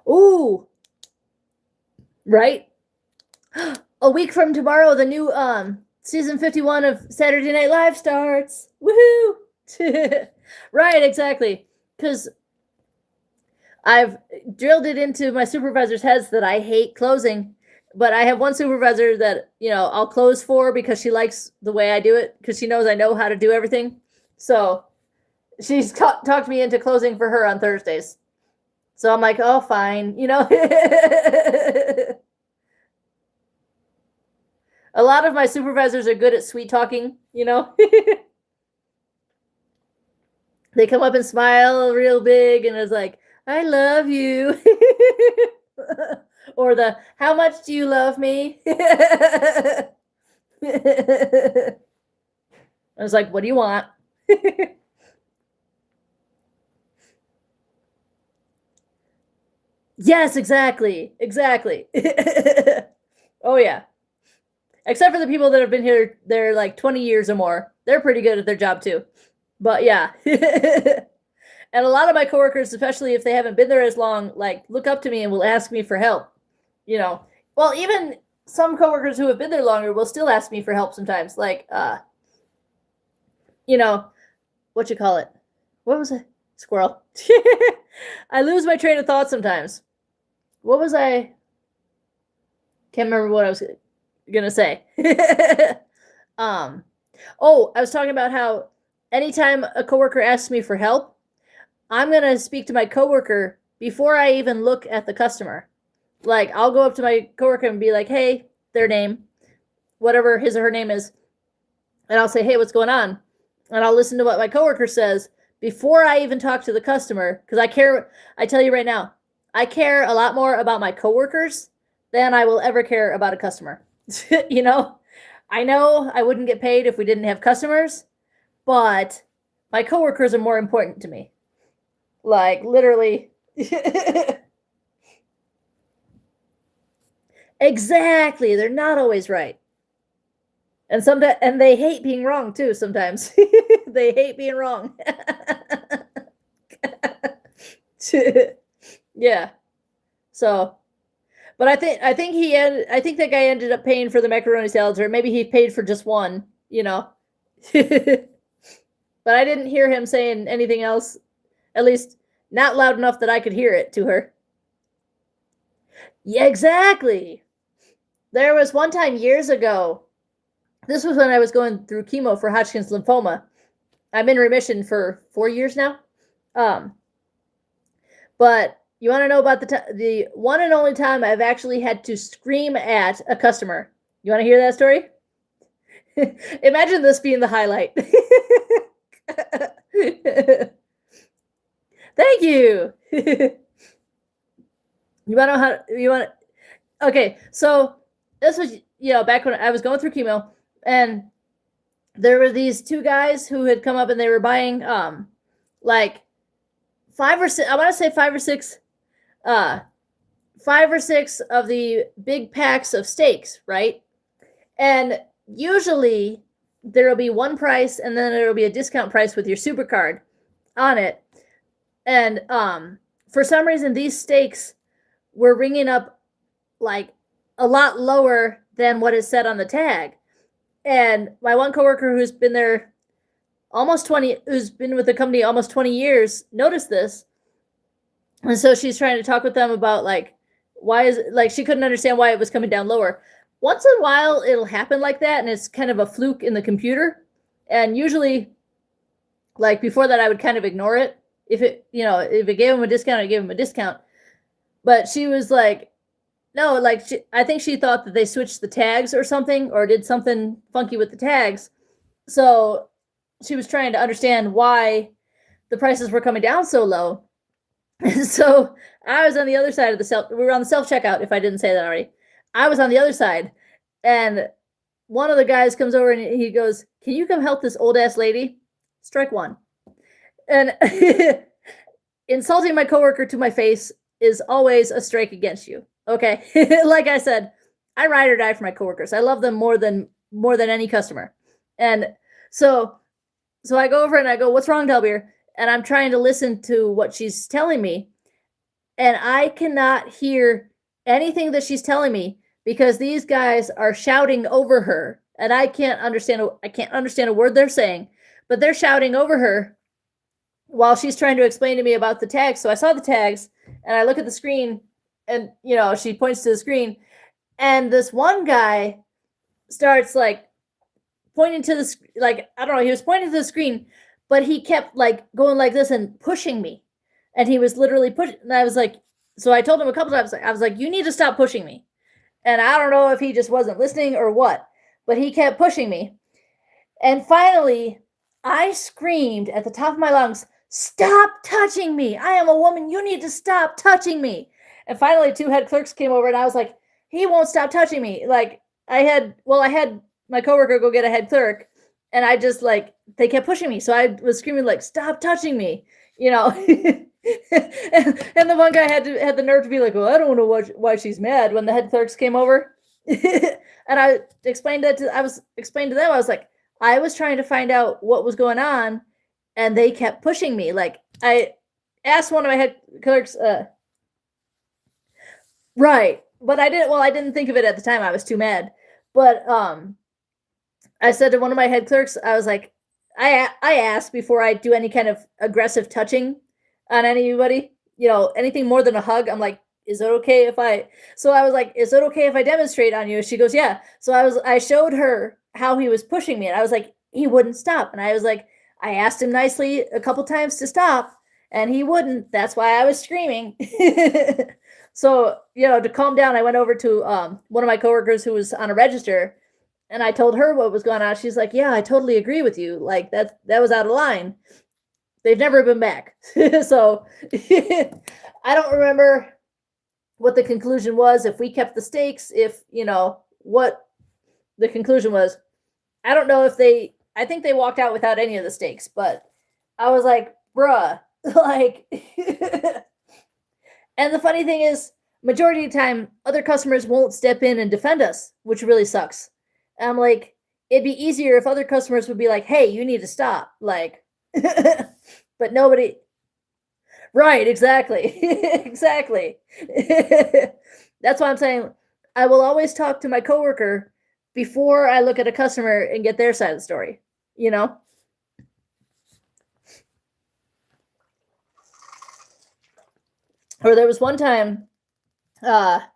ooh, right? A week from tomorrow, the new season 51 of Saturday Night Live starts. Woohoo! Right, exactly. Because I've drilled it into my supervisor's heads that I hate closing. But I have one supervisor that, I'll close for because she likes the way I do it, because she knows I know how to do everything. So she's talked me into closing for her on Thursdays. So I'm like, oh, fine, A lot of my supervisors are good at sweet talking, They come up and smile real big and it's like, I love you. Or the, how much do you love me? I was like, what do you want? Yes, exactly. Exactly. Oh, yeah. Except for the people that have been here, they're like 20 years or more. They're pretty good at their job too. But yeah. And a lot of my coworkers, especially if they haven't been there as long, like look up to me and will ask me for help. Well, even some coworkers who have been there longer will still ask me for help sometimes. Like, what you call it? What was it? Squirrel. I lose my train of thought sometimes. What was I? Can't remember what I was gonna say. I was talking about how anytime a coworker asks me for help, I'm gonna speak to my coworker before I even look at the customer. Like, I'll go up to my coworker and be like, hey, their name, whatever his or her name is, and I'll say, hey, what's going on? And I'll listen to what my coworker says before I even talk to the customer, because I tell you right now, I care a lot more about my coworkers than I will ever care about a customer. I know I wouldn't get paid if we didn't have customers, but my coworkers are more important to me. Like, literally. Exactly. They're not always right. And they hate being wrong too sometimes. They hate being wrong. Yeah. So, but I think that guy ended up paying for the macaroni salads, or maybe he paid for just one, But I didn't hear him saying anything else, at least not loud enough that I could hear it to her. Yeah, exactly. There was one time years ago. This was when I was going through chemo for Hodgkin's lymphoma. I'm in remission for 4 years now. But you want to know about the one and only time I've actually had to scream at a customer? You want to hear that story? Imagine this being the highlight. Thank you. You want to know how you want to? Okay, so this was back when I was going through chemo, and there were these two guys who had come up and they were buying like 5 or 6. I want to say 5 or 6 5 or 6 of the big packs of steaks, right? And usually there'll be one price and then there'll be a discount price with your super card on it. And for some reason these steaks were ringing up like a lot lower than what is said on the tag. And my one coworker who's been there who's been with the company almost 20 years noticed this. And so she's trying to talk with them about like why is it, like she couldn't understand why it was coming down lower. Once in a while it'll happen like that and it's kind of a fluke in the computer. And usually like before that I would kind of ignore it. If it gave them a discount, I gave them a discount. But she was like, no, like I think she thought that they switched the tags or something or did something funky with the tags. So she was trying to understand why the prices were coming down so low. So I was on the other side of we were on the self-checkout, if I didn't say that already. I was on the other side, and one of the guys comes over and he goes, "Can you come help this old ass lady?" Strike one. And insulting my coworker to my face is always a strike against you. Okay. Like I said, I ride or die for my coworkers. I love them more than any customer. And so I go over and I go, "What's wrong, Delbeer?" And I'm trying to listen to what she's telling me. And I cannot hear anything that she's telling me because these guys are shouting over her. And I can't understand a word they're saying, but they're shouting over her while she's trying to explain to me about the tags. So I saw the tags and I look at the screen and, she points to the screen and this one guy starts like pointing to I don't know, he was pointing to the screen, but he kept like going like this and pushing me. And he was literally pushing. And I was like, so I told him a couple times, I was like, "You need to stop pushing me." And I don't know if he just wasn't listening or what, but he kept pushing me. And finally, I screamed at the top of my lungs, "Stop touching me. I am a woman. You need to stop touching me." And finally, 2 head clerks came over and I was like, "He won't stop touching me." Like I had my coworker go get a head clerk and I just like, they kept pushing me. So I was screaming like, "Stop touching me," and the one guy had the nerve to be like, "Well, I don't know why she's mad," when the head clerks came over. And I explained to them, I was like, I was trying to find out what was going on and they kept pushing me. Like I asked one of my head clerks, right. But I didn't think of it at the time. I was too mad. But I said to one of my head clerks, I was like, I asked before I do any kind of aggressive touching on anybody, anything more than a hug. I'm like, "Is it okay if I?" So I was like, "Is it okay if I demonstrate on you?" She goes, "Yeah." So I showed her how he was pushing me, and I was like, he wouldn't stop, and I was like, I asked him nicely a couple times to stop, and he wouldn't. That's why I was screaming. So to calm down, I went over to one of my coworkers who was on a register. And I told her what was going on. She's like, "Yeah, I totally agree with you. Like that was out of line." They've never been back. So I don't remember what the conclusion was, if we kept the steaks, if, what the conclusion was. I don't know if I think they walked out without any of the steaks, but I was like, bruh, like, and the funny thing is, majority of the time, other customers won't step in and defend us, which really sucks. I'm like, it'd be easier if other customers would be like, "Hey, you need to stop." Like, but nobody. Right, exactly. Exactly. That's why I'm saying I will always talk to my coworker before I look at a customer and get their side of the story, Or there was one time, I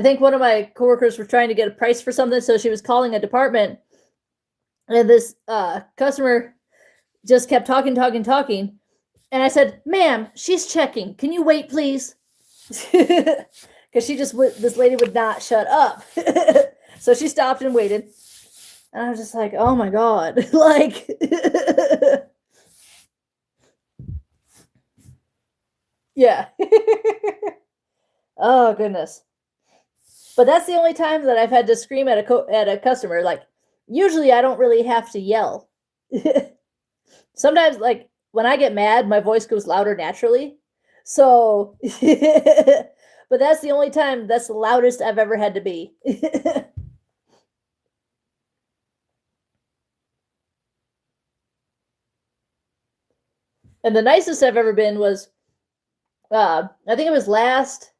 think one of my coworkers were trying to get a price for something, so she was calling a department, and this customer just kept talking, and I said, "Ma'am, she's checking. Can you wait, please?" Because this lady would not shut up. So she stopped and waited, and I was just like, "Oh my god!" Like, yeah. Oh goodness. But that's the only time that I've had to scream at a customer. Like, usually I don't really have to yell. Sometimes, like, when I get mad, my voice goes louder naturally. So, but that's the only time that's the loudest I've ever had to be. And the nicest I've ever been was, I think it was last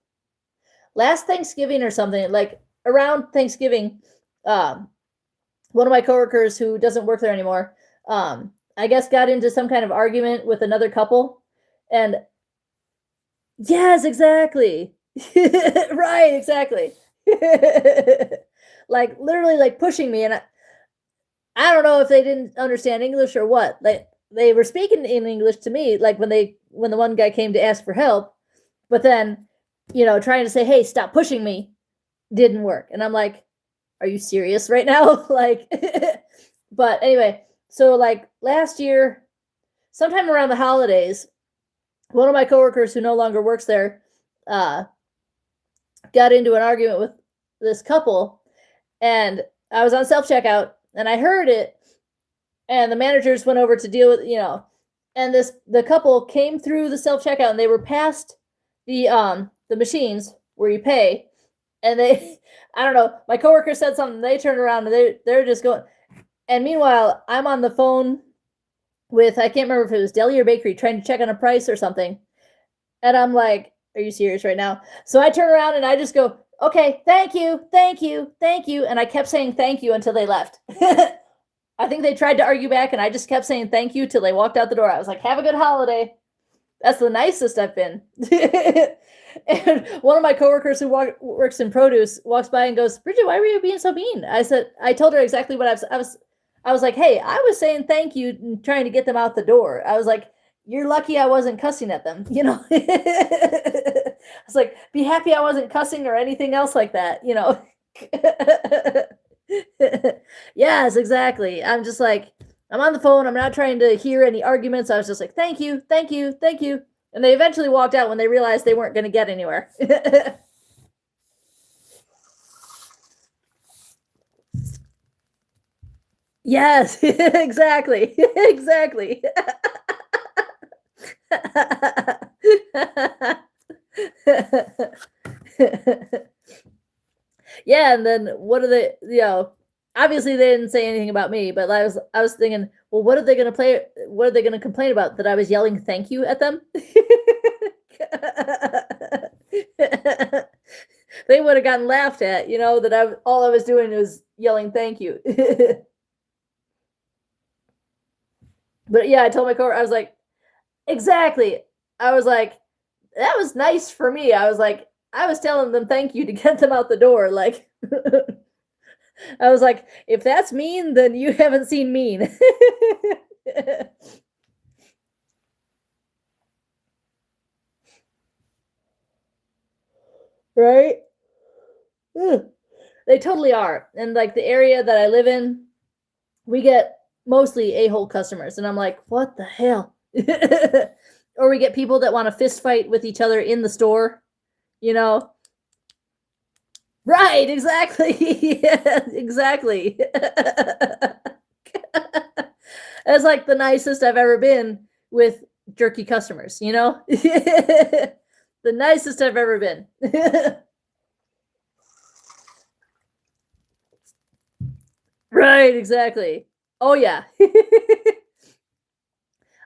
Thanksgiving or something, like around Thanksgiving. Um, One of my coworkers who doesn't work there anymore, I guess got into some kind of argument with another couple, and yes, exactly. Right, exactly. Like, literally, like, pushing me, and I don't know if they didn't understand English or what. They were speaking in English to me, like, when the one guy came to ask for help, but then, trying to say, "Hey, stop pushing me," didn't work, and I'm like, "Are you serious right now?" Like, but anyway, so, like, last year, sometime around the holidays, one of my coworkers who no longer works there, uh, got into an argument with this couple, and I was on self checkout, and I heard it, and the managers went over to deal with, and the couple came through the self checkout, and they were past the machines where you pay, and they, I don't know, my coworker said something, they turned around, and they're just going, and meanwhile I'm on the phone with, I can't remember if it was deli or bakery, trying to check on a price or something, and I'm like, "Are you serious right now?" So I turn around and I just go, "Okay, thank you, thank you, thank you." And I kept saying thank you until they left. I think they tried to argue back, and I just kept saying thank you till they walked out the door. I was like, "Have a good holiday." That's the nicest I've been. And one of my coworkers who works in produce walks by and goes, "Bridget, why were you being so mean?" I told her exactly what I was like, "Hey, I was saying thank you and trying to get them out the door." I was like, "You're lucky I wasn't cussing at them." I was like, "Be happy I wasn't cussing or anything else like that." Yes, exactly. I'm just like, I'm on the phone. I'm not trying to hear any arguments. I was just like, "Thank you, thank you, thank you." And they eventually walked out when they realized they weren't going to get anywhere. Yes, exactly. Exactly. Yeah, and then what are they, obviously they didn't say anything about me, but I was thinking, well, what are they gonna complain about? That I was yelling thank you at them? They would have gotten laughed at, that all I was doing was yelling thank you. But yeah, I told my coworker, I was like, exactly. I was like, that was nice for me. I was like, I was telling them thank you to get them out the door. Like, I was like, if that's mean, then you haven't seen mean. Right? Ugh. They totally are. And like the area that I live in, we get mostly a-hole customers. And I'm like, what the hell? Or we get people that want to fist fight with each other in the store, you know? Right, exactly. Yeah, exactly. That's like the nicest I've ever been with jerky customers? The nicest I've ever been. Right, exactly. Oh yeah.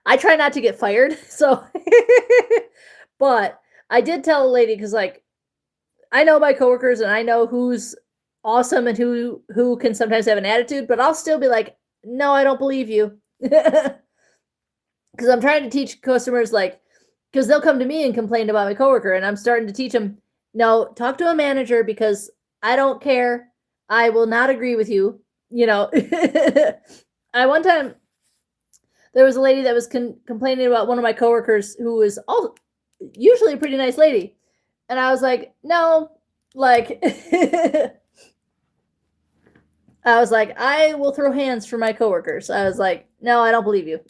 I try not to get fired, so but I did tell a lady because like I know my coworkers and I know who's awesome and who can sometimes have an attitude, but I'll still be like, no, I don't believe you. Because I'm trying to teach customers like, because they'll come to me and complain about my coworker, and I'm starting to teach them, no, talk to a manager because I don't care. I will not agree with you. I one time there was a lady that was complaining about one of my coworkers who was all usually a pretty nice lady, and I was like, no, like, I was like, I will throw hands for my coworkers. I was like, no, I don't believe you.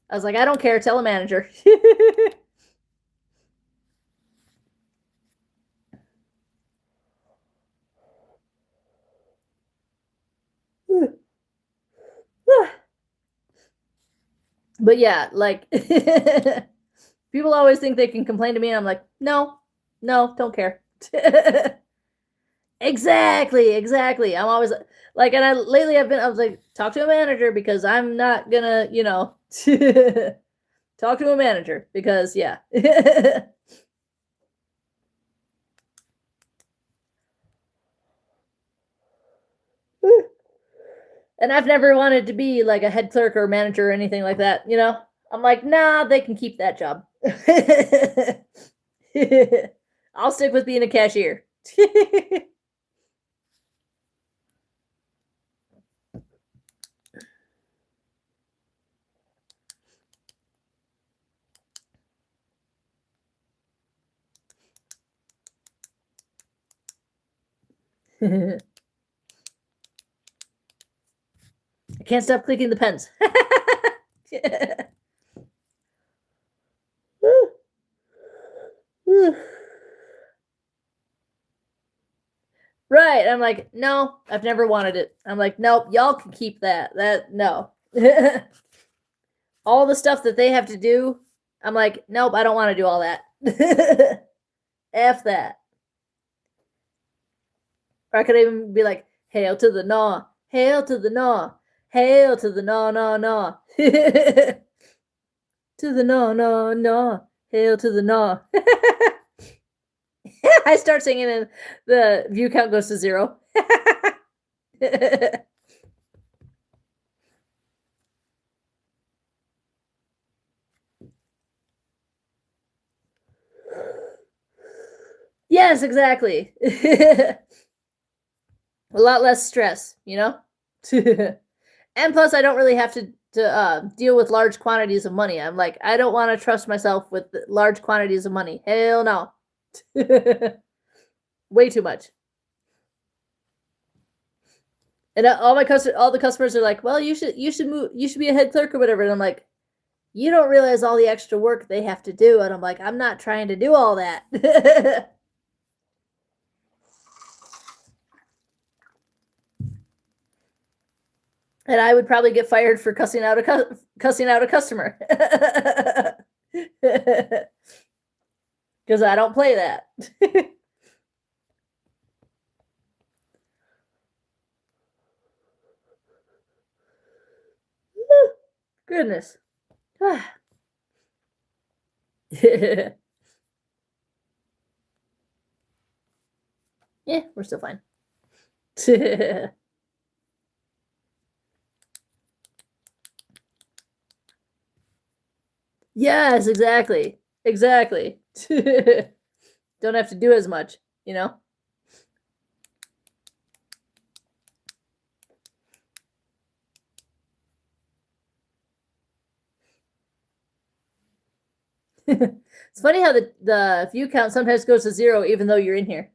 I was like, I don't care. Tell a manager. But yeah, like, People always think they can complain to me, and I'm like, no, don't care. Exactly. I'm always like, and lately I was like, talk to a manager because I'm not gonna, talk to a manager because yeah. And I've never wanted to be like a head clerk or manager or anything like that, I'm like, nah, they can keep that job. I'll stick with being a cashier. I can't stop clicking the pens. Right. I'm like, no, I've never wanted it. I'm like, nope, y'all can keep that. No. All the stuff that they have to do, I'm like, nope, I don't want to do all that. F that. Or I could even be like, hail to the gnaw, hail to the gnaw, hail to the gnaw. To the gnaw, hail to the gnaw. I start singing and the view count goes to 0. Yes, exactly. A lot less stress, and plus I don't really have to deal with large quantities of money. I'm like, I don't want to trust myself with large quantities of money. Hell no. Way too much. And all the customers are like, well, you should be a head clerk or whatever. And I'm like, you don't realize all the extra work they have to do. And I'm like, I'm not trying to do all that. And I would probably get fired for cussing out a customer. Because I don't play that. Goodness. Yeah, we're still fine. Yes, exactly. Exactly. Don't have to do as much, It's funny how the view count sometimes goes to 0 even though you're in here.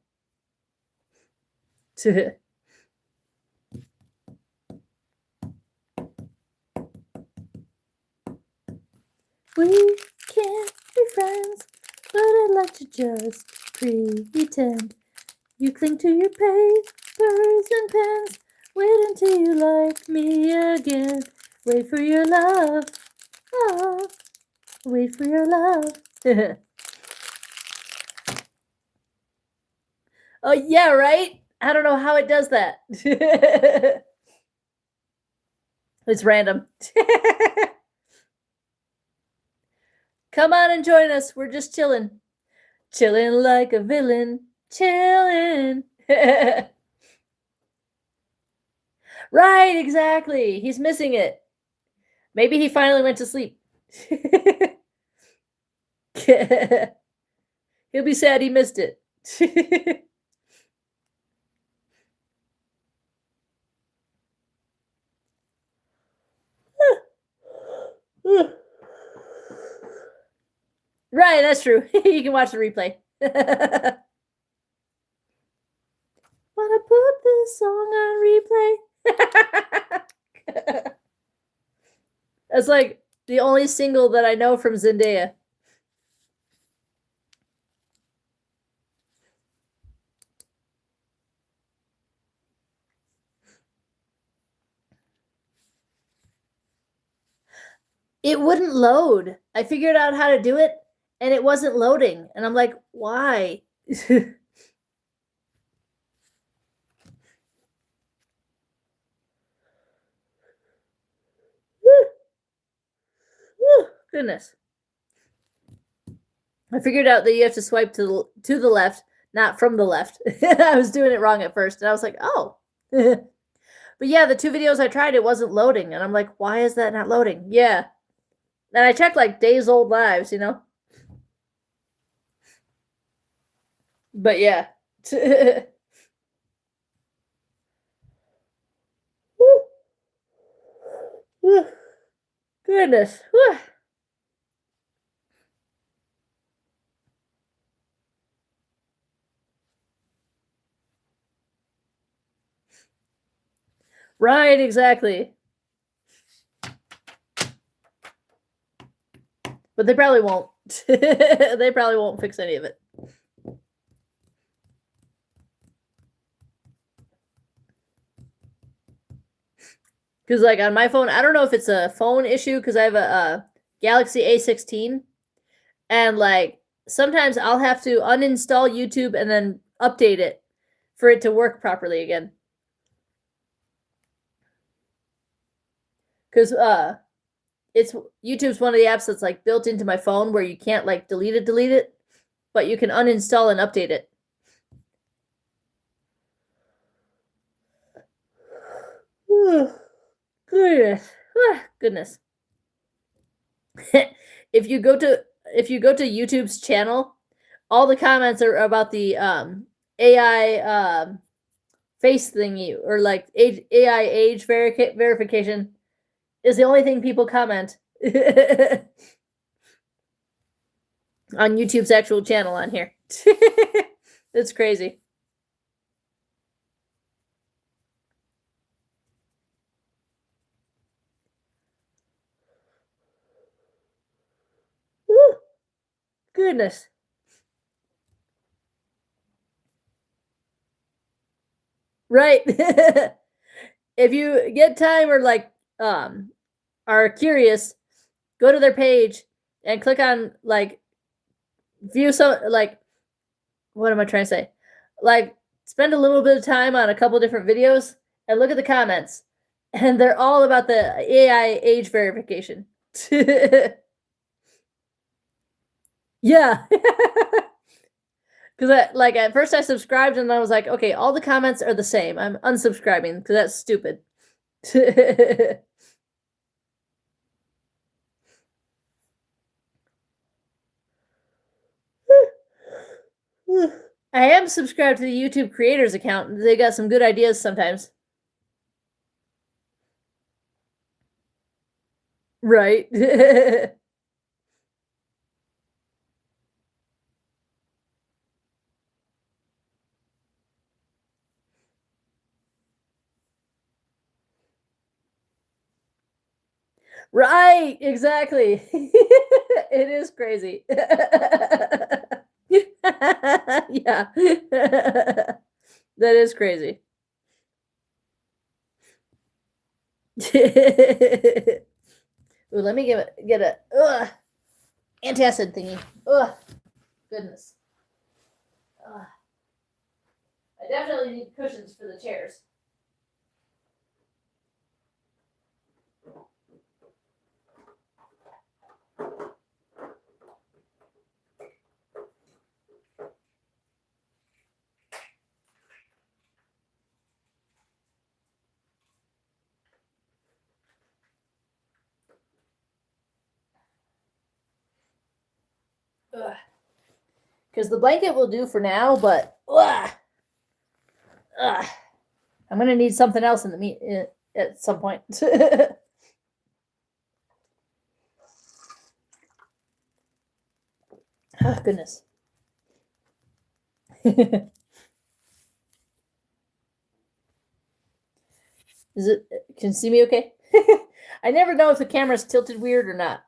We can't be friends, but I'd like to just pretend. You cling to your papers and pens. Wait until you like me again. Wait for your love. Oh, wait for your love. Oh, yeah, right? I don't know how it does that. It's random. Come on and join us. We're just chilling. Chilling like a villain. Chilling. Right, exactly. He's missing it. Maybe he finally went to sleep. He'll be sad he missed it. Right, that's true. You can watch the replay. Wanna put this song on replay? That's like the only single that I know from Zendaya. It wouldn't load. I figured out how to do it, and it wasn't loading. And I'm like, why? Goodness. I figured out that you have to swipe to the left, not from the left. I was doing it wrong at first, and I was like, oh. But yeah, the 2 videos I tried, it wasn't loading, and I'm like, why is that not loading? Yeah. And I checked like days old lives, you know? But yeah. Goodness. Right, exactly. But they probably won't. They probably won't fix any of it. Because, like, on my phone, I don't know if it's a phone issue because I have a Galaxy A16. And, like, sometimes I'll have to uninstall YouTube and then update it for it to work properly again. Because it's YouTube's one of the apps that's like built into my phone where you can't like delete it, but you can uninstall and update it. Goodness. if you go to YouTube's channel, all the comments are about the AI face thingy or like AI age verification is the only thing people comment on YouTube's actual channel on here. It's crazy. Woo. Goodness. Right. If you get time or like are curious, go to their page and click on like view some like what am I trying to say? Like spend a little bit of time on a couple different videos and look at the comments. And they're all about the AI age verification. Yeah. Because like at first I subscribed and I was like, okay, all the comments are the same. I'm unsubscribing because that's stupid. I am subscribed to the YouTube creators account. They got some good ideas sometimes. Right. Right, exactly. It is crazy. Yeah. That is crazy. Ooh, let me get a antacid thingy. Ugh, goodness. Ugh. I definitely need cushions for the chairs. Because the blanket will do for now, but I'm gonna need something else in the meat at some point. Oh goodness. Is it? Can you see me okay? I never know if the camera's tilted weird or not.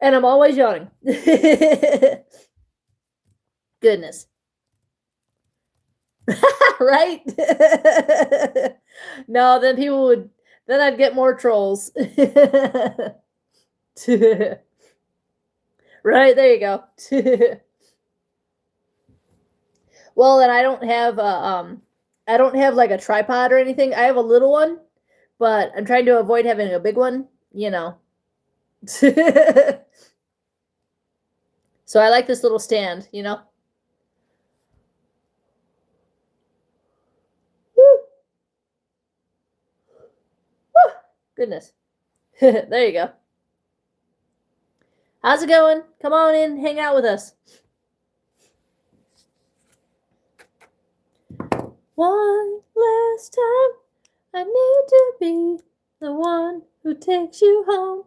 And I'm always yawning. Goodness. Right? No, then Then I'd get more trolls. Right, there you go. Well, and I don't have like a tripod or anything. I have a little one, but I'm trying to avoid having a big one, you know. So I like this little stand, you know. Woo! Woo! Goodness. There you go. How's it going? Come on in, hang out with us. One last time, I need to be the one who takes you home.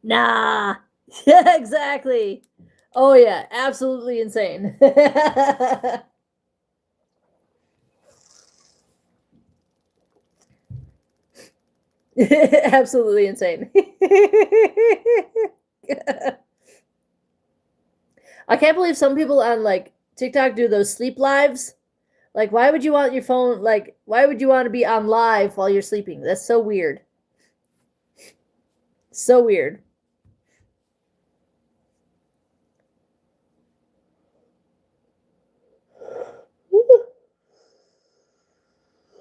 Nah. Yeah, exactly. Oh yeah, absolutely insane. Absolutely insane. I can't believe some people on like TikTok do those sleep lives. Like, why would you want your phone? Like, why would you want to be on live while you're sleeping? That's so weird. So weird. Woo.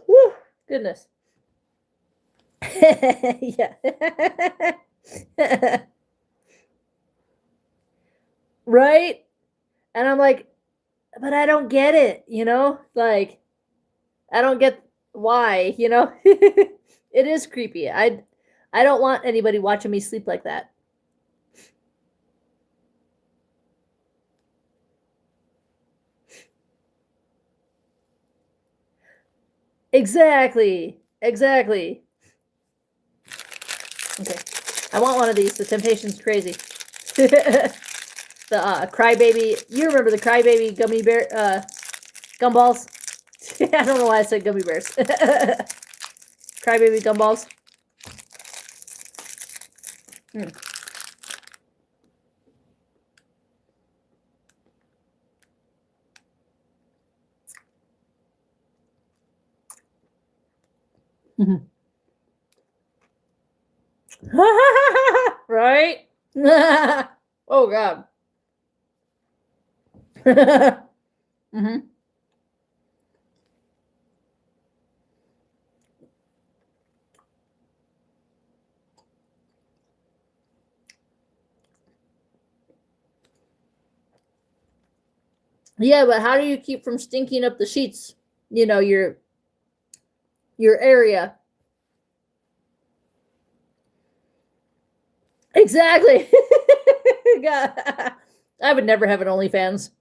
Woo. Goodness. Yeah. Right? And I'm like, but I don't get it, you know? Like, I don't get why, you know? It is creepy. I don't want anybody watching me sleep like that. Exactly. Exactly. Okay. I want one of these. The Temptation's crazy. The Crybaby. You remember the Crybaby gummy bear gumballs? I don't know why I said gummy bears. Crybaby gumballs. Right? Oh god. Mm-hmm. Yeah, but how do you keep from stinking up the sheets? You know, your area. Exactly. God. I would never have an OnlyFans.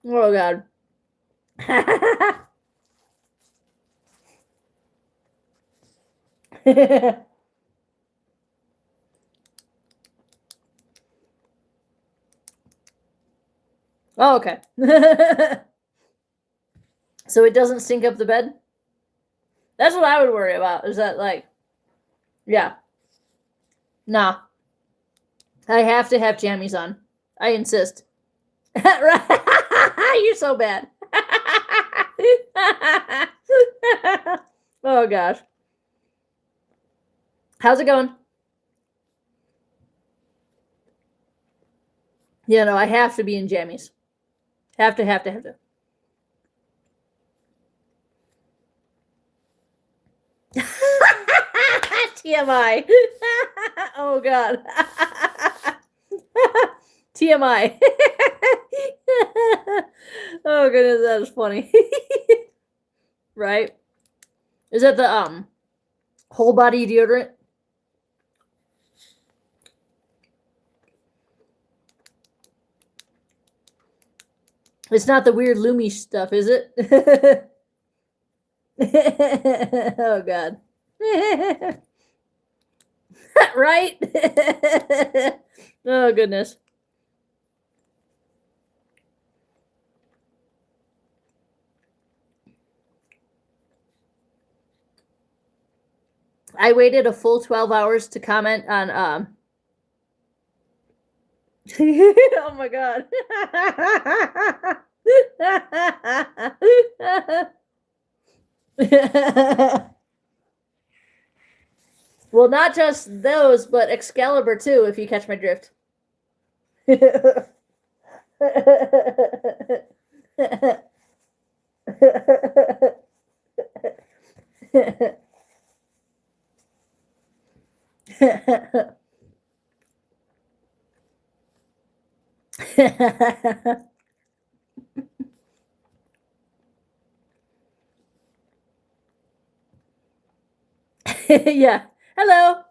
Oh god. Oh, okay. So it doesn't stink up the bed? That's what I would worry about. Is that like, yeah. Nah. I have to have jammies on. I insist. You're so bad. Oh gosh. How's it going? Yeah, no, I have to be in jammies. Have to. TMI. Oh god. TMI. Oh goodness, that is funny. Right? Is that the whole body deodorant? It's not the weird Lumi stuff, is it? Oh god. Right? Oh goodness. I waited a full 12 hours to comment on oh my god. Well, not just those, but Excalibur too, if you catch my drift. Yeah. Hello.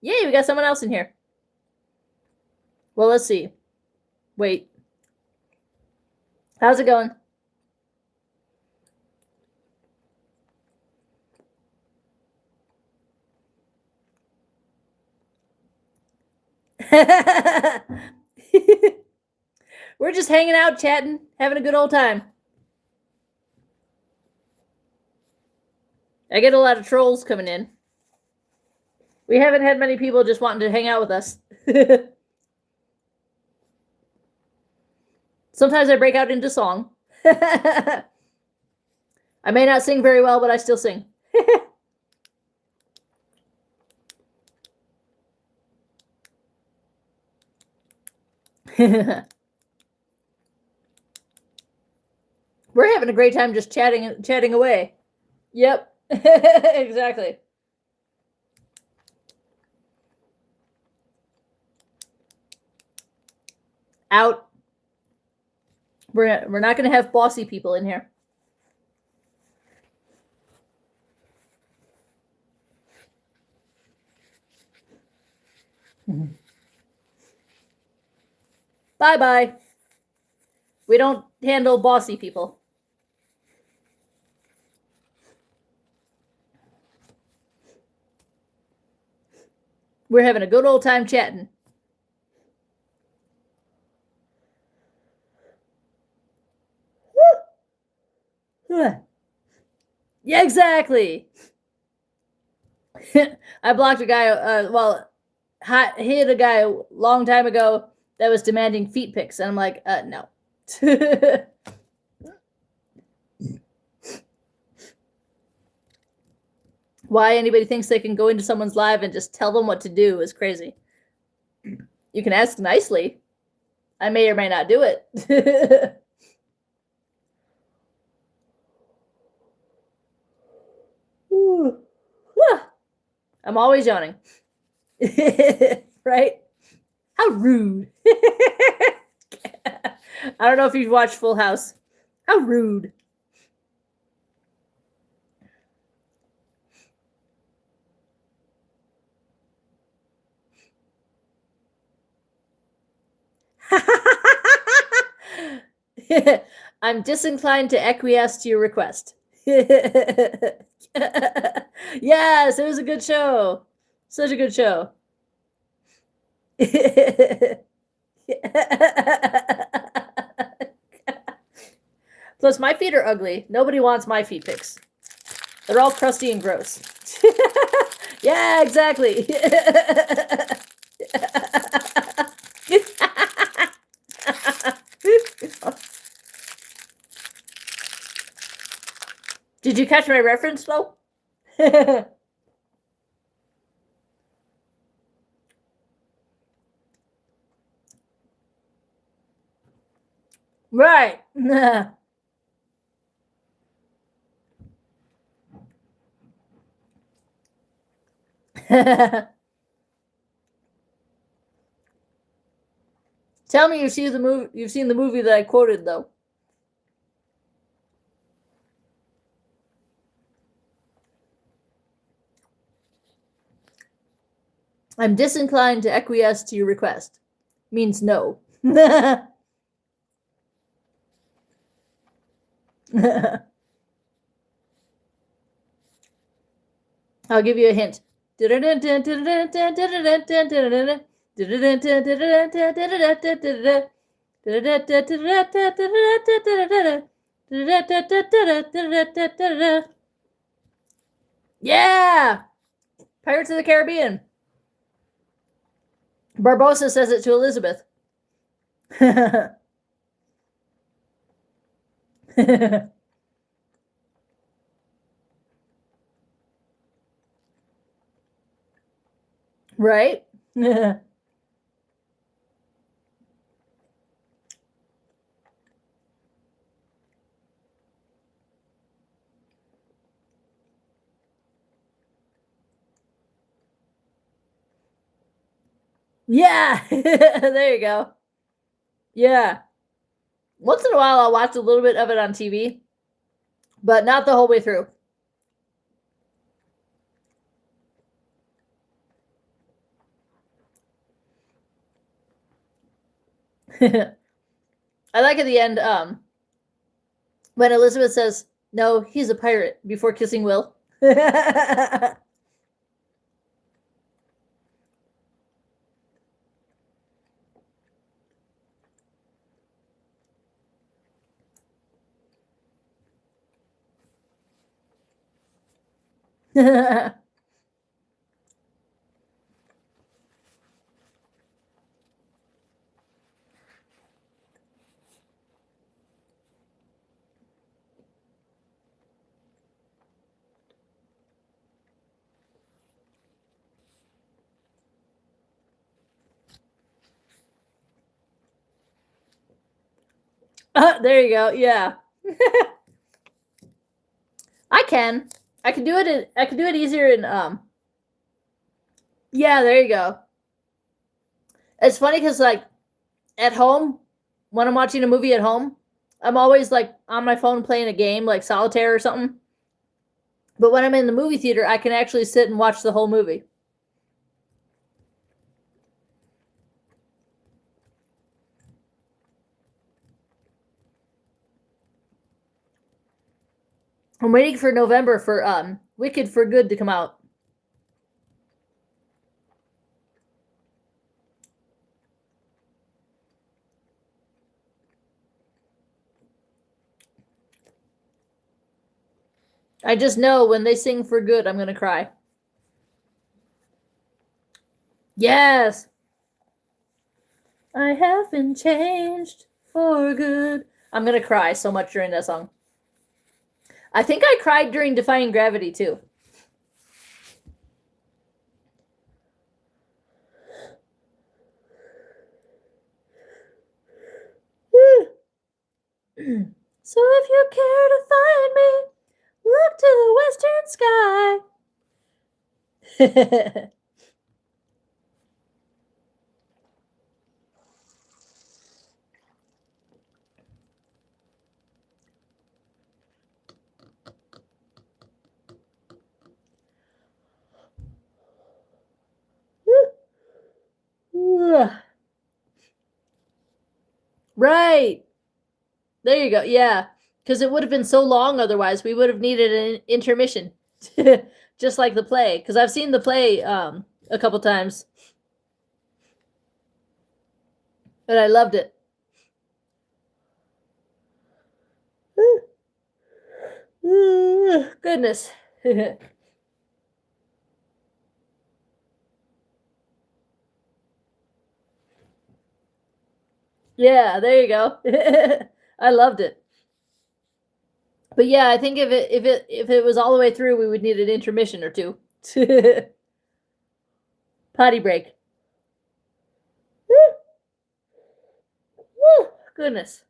Yay, we got someone else in here. Well, let's see. Wait. How's it going? We're just hanging out, chatting, having a good old time. I get a lot of trolls coming in. We haven't had many people just wanting to hang out with us. Sometimes I break out into song. I may not sing very well, but I still sing. We're having a great time just chatting away. Yep. Exactly. Out. We're not going to have bossy people in here. Bye-bye. We don't handle bossy people. We're having a good old time chatting. Yeah, exactly. I blocked a guy, hit a guy a long time ago that was demanding feet pics, and I'm like, no. Why anybody thinks they can go into someone's live and just tell them what to do is crazy. You can ask nicely. I may or may not do it. I'm always yawning. Right? How rude. I don't know if you've watched Full House. How rude. I'm disinclined to acquiesce to your request. Yes, it was a good show. Such a good show. Plus, my feet are ugly. Nobody wants my feet pics. They're all crusty and gross. Yeah, exactly. Did you catch my reference, though? Right. Tell me you've seen the movie. You've seen the movie that I quoted, though. I'm disinclined to acquiesce to your request. Means no. I'll give you a hint. Yeah! Pirates of the Caribbean. Barbossa says it to Elizabeth. Right? Yeah. There you go. Yeah. Once in a while, I'll watch a little bit of it on TV, but not the whole way through. I like at the end when Elizabeth says, "No, he's a pirate," before kissing Will. There you go. Yeah. I can. I can do it. I can do it easier in. Yeah, there you go. It's funny because like at home, when I'm watching a movie at home, I'm always like on my phone playing a game like solitaire or something. But when I'm in the movie theater, I can actually sit and watch the whole movie. I'm waiting for November for Wicked for Good to come out. I just know when they sing for good, I'm gonna cry. Yes. I have been changed for good. I'm gonna cry so much during that song. I think I cried during Defying Gravity too. So if you care to find me, look to the western sky. Right. There you go. Yeah. Because it would have been so long otherwise. We would have needed an intermission. Just like the play. Because I've seen the play a couple times. And I loved it. Goodness. Yeah, there you go. I loved it. But yeah, I think if it was all the way through, we would need an intermission or two. Potty break. Woo, goodness.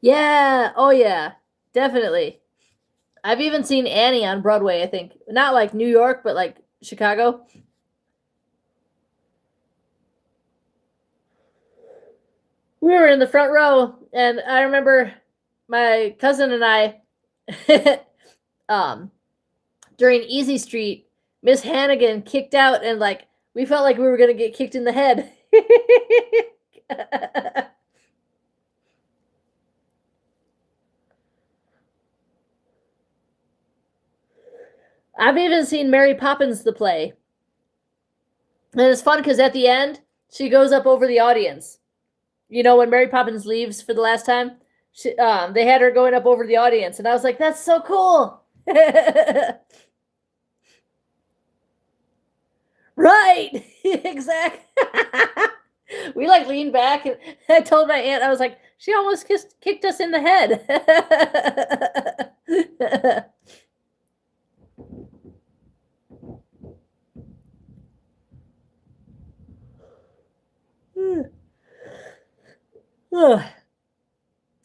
Yeah. Oh yeah. Definitely. I've even seen Annie on Broadway, I think. Not like New York, but like Chicago. We were in the front row, and I remember my cousin and I during Easy Street, Miss Hannigan kicked out, and like we felt like we were gonna get kicked in the head. I've even seen Mary Poppins the play. And it's fun because at the end, she goes up over the audience. You know, when Mary Poppins leaves for the last time, they had her going up over the audience. And I was like, that's so cool. Right. Exactly. We like leaned back and I told my aunt, I was like, she almost kicked us in the head.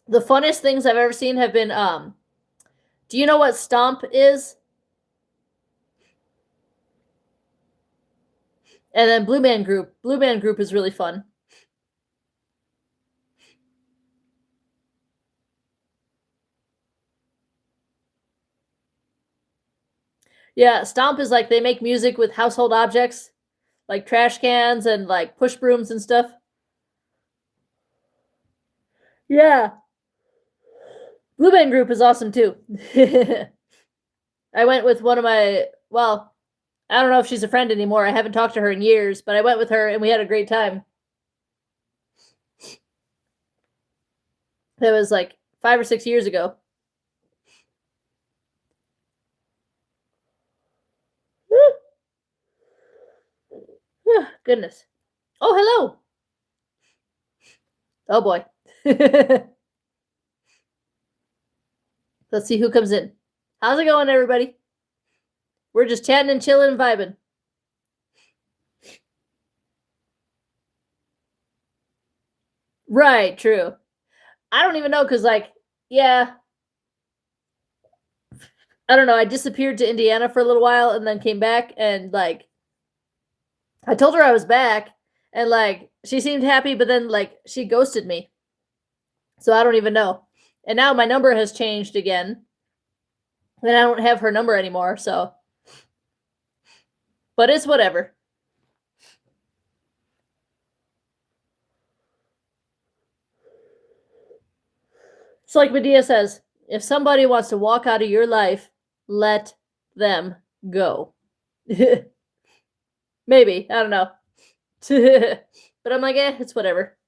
The funnest things I've ever seen have been do you know what stomp is? And then Blue Man Group. Blue Man Group is really fun. Yeah, stomp is like they make music with household objects, like trash cans and like push brooms and stuff. Yeah. Blue Man Group is awesome too. I went with one of my, well, I don't know if she's a friend anymore. I haven't talked to her in years, but I went with her and we had a great time. That was like 5 or 6 years ago. Goodness. Oh, hello. Oh boy. Let's see who comes in. How's it going, everybody? We're just chatting and chilling and vibing. Right, true. I don't even know because, like, yeah, I don't know. I disappeared to Indiana for a little while and then came back, and like, I told her I was back, and like, she seemed happy, but then like, she ghosted me. So I don't even know. And now my number has changed again, and I don't have her number anymore. So, but it's whatever. It's like Medea says, if somebody wants to walk out of your life, let them go. Maybe. I don't know. But I'm like, it's whatever.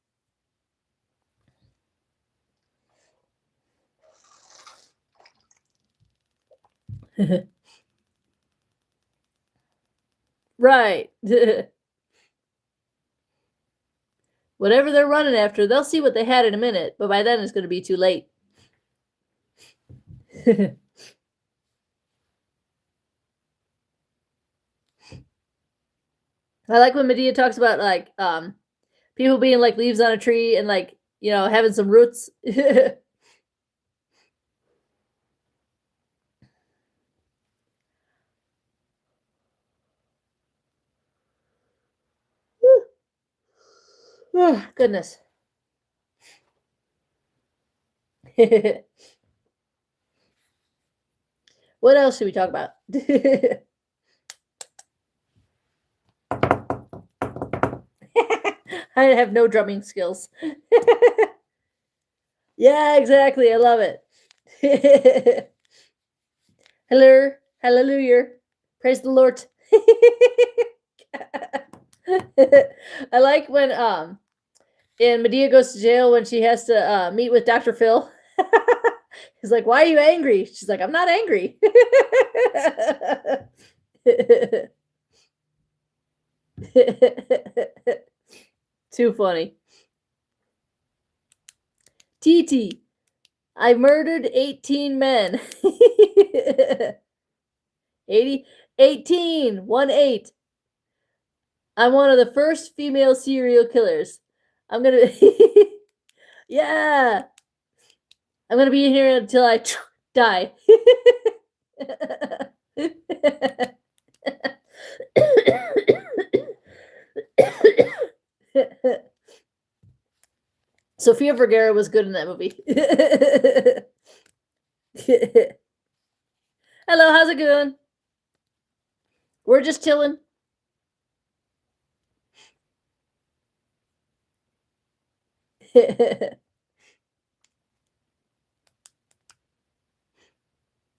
Right. Whatever they're running after, they'll see what they had in a minute, but by then it's going to be too late. I like when Medea talks about like people being like leaves on a tree and like, you know, having some roots. Oh, goodness. What else should we talk about? I have no drumming skills. Yeah, exactly. I love it. Hello, hallelujah. Praise the Lord. I like when in Medea Goes to Jail when she has to meet with Dr. Phil. He's like, "Why are you angry?" She's like, "I'm not angry." Too funny. TT, I murdered 18 men. 80, 18, 1-8. I'm one of the first female serial killers. I'm gonna, yeah. I'm gonna be here until I die. Sofia Vergara was good in that movie. Hello, how's it going? We're just chilling.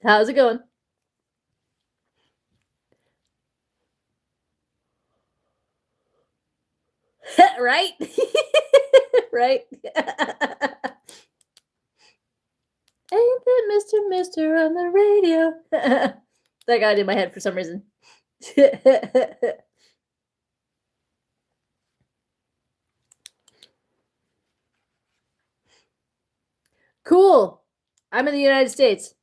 How's it going? Right? Right? Ain't that Mr. Mister on the radio? That got in my head for some reason. Cool. I'm in the United States.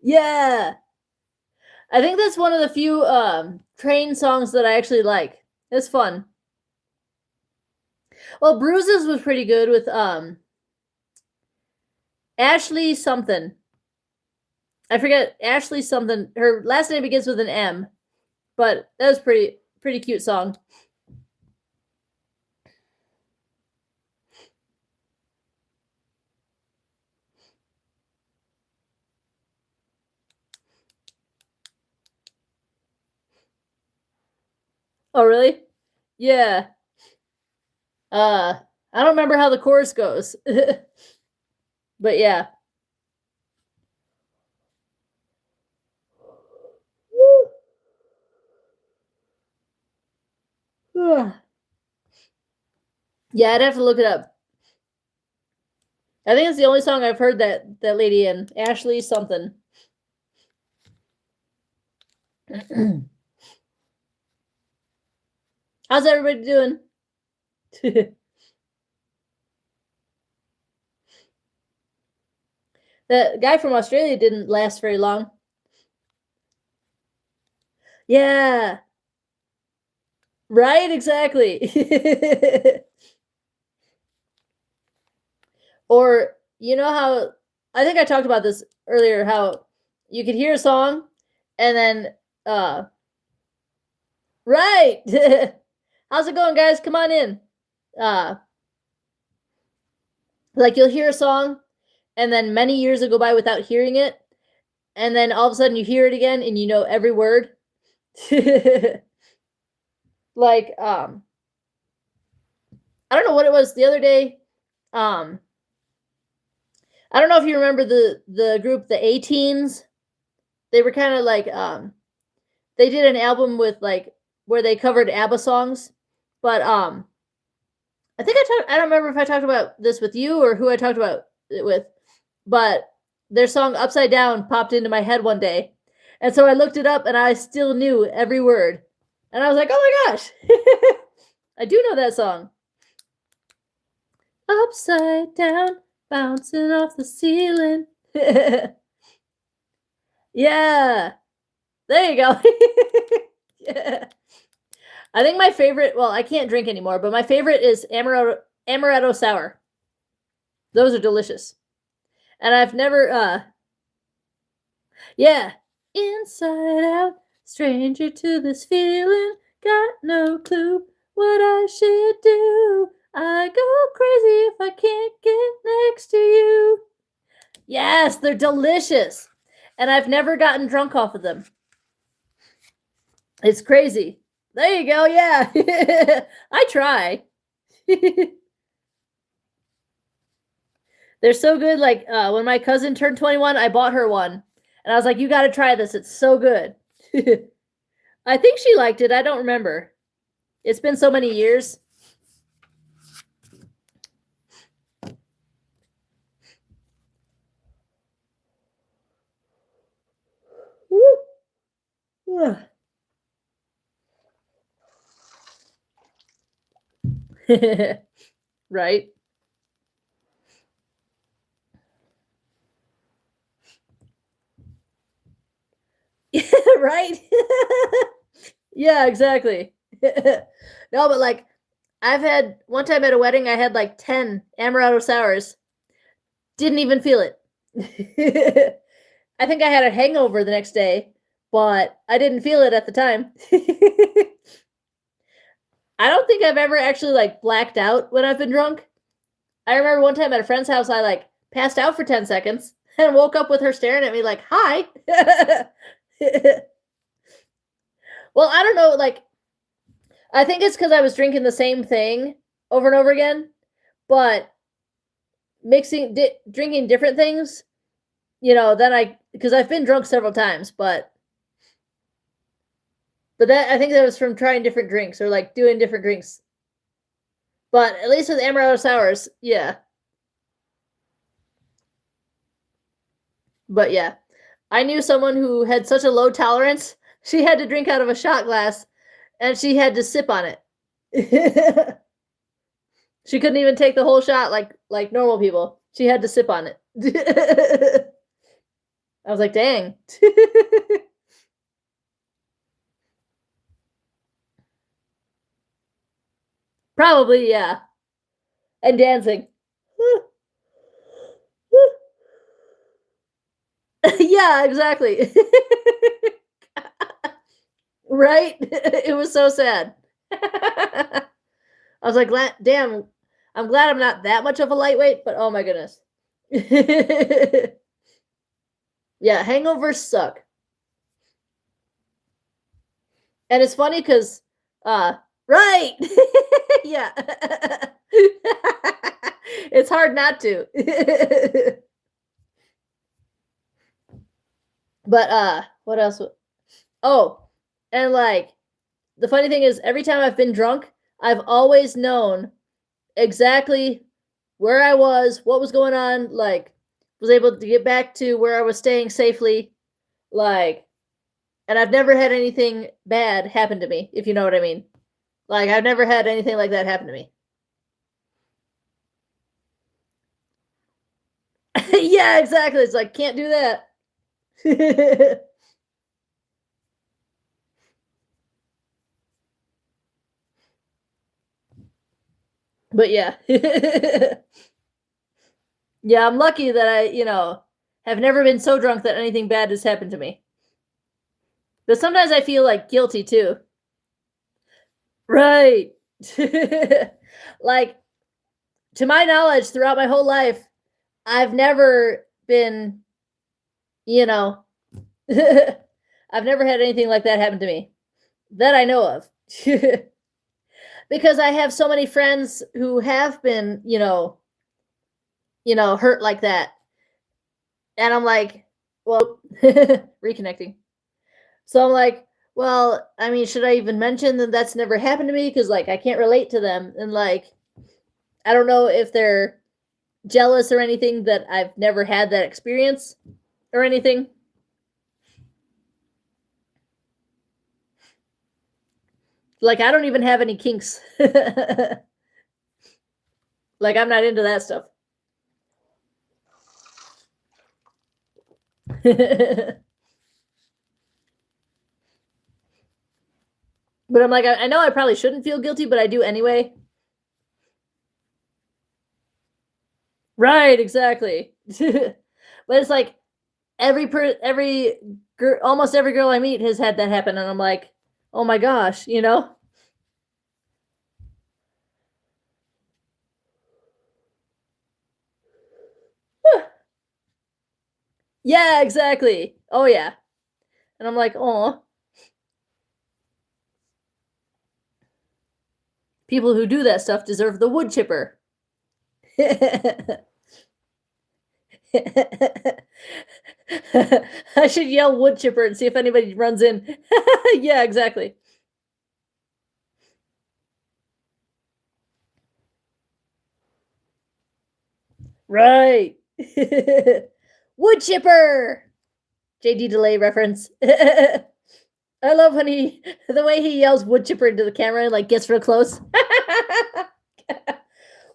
Yeah. I think that's one of the few train songs that I actually like. It's fun. Well, Bruises was pretty good with Ashley something. I forget Ashley something. Her last name begins with an M, but that was pretty cute song. Oh, really? Yeah. I don't remember how the chorus goes. But yeah. Yeah, I'd have to look it up. I think it's the only song I've heard that lady in. Ashley something. How's everybody doing? The guy from Australia didn't last very long. Yeah. Right, exactly. Or you know how I think I talked about this earlier, how you could hear a song and then right. How's it going, guys? Come on in. Uh like you'll hear a song and then many years will go by without hearing it, and then all of a sudden you hear it again and you know every word. Like I don't know what it was the other day. Um I don't know if you remember the group the A-Teens. They were kind of like they did an album with like where they covered ABBA songs, but I think I don't remember if I talked about this with you or who I talked about it with, but their song Upside Down popped into my head one day. And so I looked it up and I still knew every word. And I was like, "Oh my gosh." I do know that song. Upside down, bouncing off the ceiling. Yeah. There you go. Yeah. I think my favorite, well, I can't drink anymore, but my favorite is amaretto sour. Those are delicious. And I've never yeah. Inside out, stranger to this feeling, got no clue what I should do. I go crazy if I can't get next to you. Yes, they're delicious. And I've never gotten drunk off of them. It's crazy. There you go. Yeah. I try. They're so good. Like when my cousin turned 21, I bought her one. And I was like, "You got to try this. It's so good." I think she liked it. I don't remember. It's been so many years. Right. Right. Yeah, exactly. No, but like I've had one time at a wedding, I had like 10 amaretto sours. Didn't even feel it. I think I had a hangover the next day, but I didn't feel it at the time. I don't think I've ever actually like blacked out when I've been drunk. I remember one time at a friend's house, I like passed out for 10 seconds and woke up with her staring at me like, "Hi." Well, I don't know. Like, I think it's because I was drinking the same thing over and over again, but drinking different things, then because I've been drunk several times, but that I think that was from trying different drinks or like doing different drinks. But at least with amaretto sours, yeah. But yeah, I knew someone who had such a low tolerance. She had to drink out of a shot glass, and she had to sip on it. She couldn't even take the whole shot like normal people. She had to sip on it. I was like, dang. Probably, yeah. And dancing. Yeah, exactly. Right? It was so sad. I was like, damn, I'm glad I'm not that much of a lightweight, but oh my goodness. Yeah, hangovers suck. And it's funny because, right. Yeah. It's hard not to. But, what else? Oh, and like, the funny thing is, every time I've been drunk, I've always known exactly where I was, what was going on, like, was able to get back to where I was staying safely, like, and I've never had anything bad happen to me, if you know what I mean. Like, I've never had anything like that happen to me. Yeah, exactly. It's like, can't do that. But yeah. Yeah, I'm lucky that have never been so drunk that anything bad has happened to me. But sometimes I feel like guilty too. Right. Like, to my knowledge, throughout my whole life, I've never been, you know, I've never had anything like that happen to me that I know of. Because I have so many friends who have been, hurt like that. And I'm like, well, reconnecting. So I'm like, well, I mean, should I even mention that that's never happened to me? Because, like, I can't relate to them. And, like, I don't know if they're jealous or anything that I've never had that experience or anything. Like, I don't even have any kinks. Like, I'm not into that stuff. But I'm like, I know I probably shouldn't feel guilty, but I do anyway. Right, exactly. But it's like every girl, almost every girl I meet has had that happen, and I'm like, oh my gosh, Yeah, exactly. Oh yeah. And I'm like, oh, people who do that stuff deserve the wood chipper. I should yell wood chipper and see if anybody runs in. Yeah, exactly. Right. Wood chipper. JD Delay reference. I love when the way he yells wood chipper into the camera and like gets real close.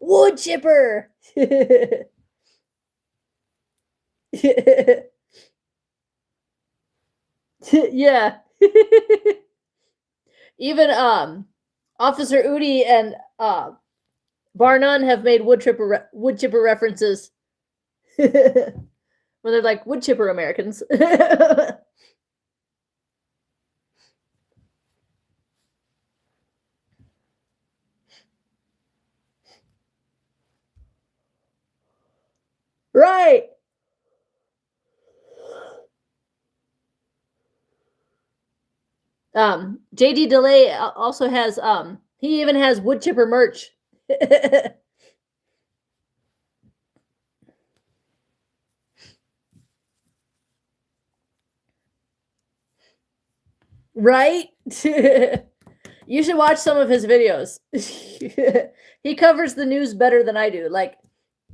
Wood chipper. Yeah. Even Officer Udi and Bar None have made wood chipper references. When they're like wood chipper Americans. Right. JD Delay also has he even has wood chipper merch. Right? You should watch some of his videos. He covers the news better than I do. Like,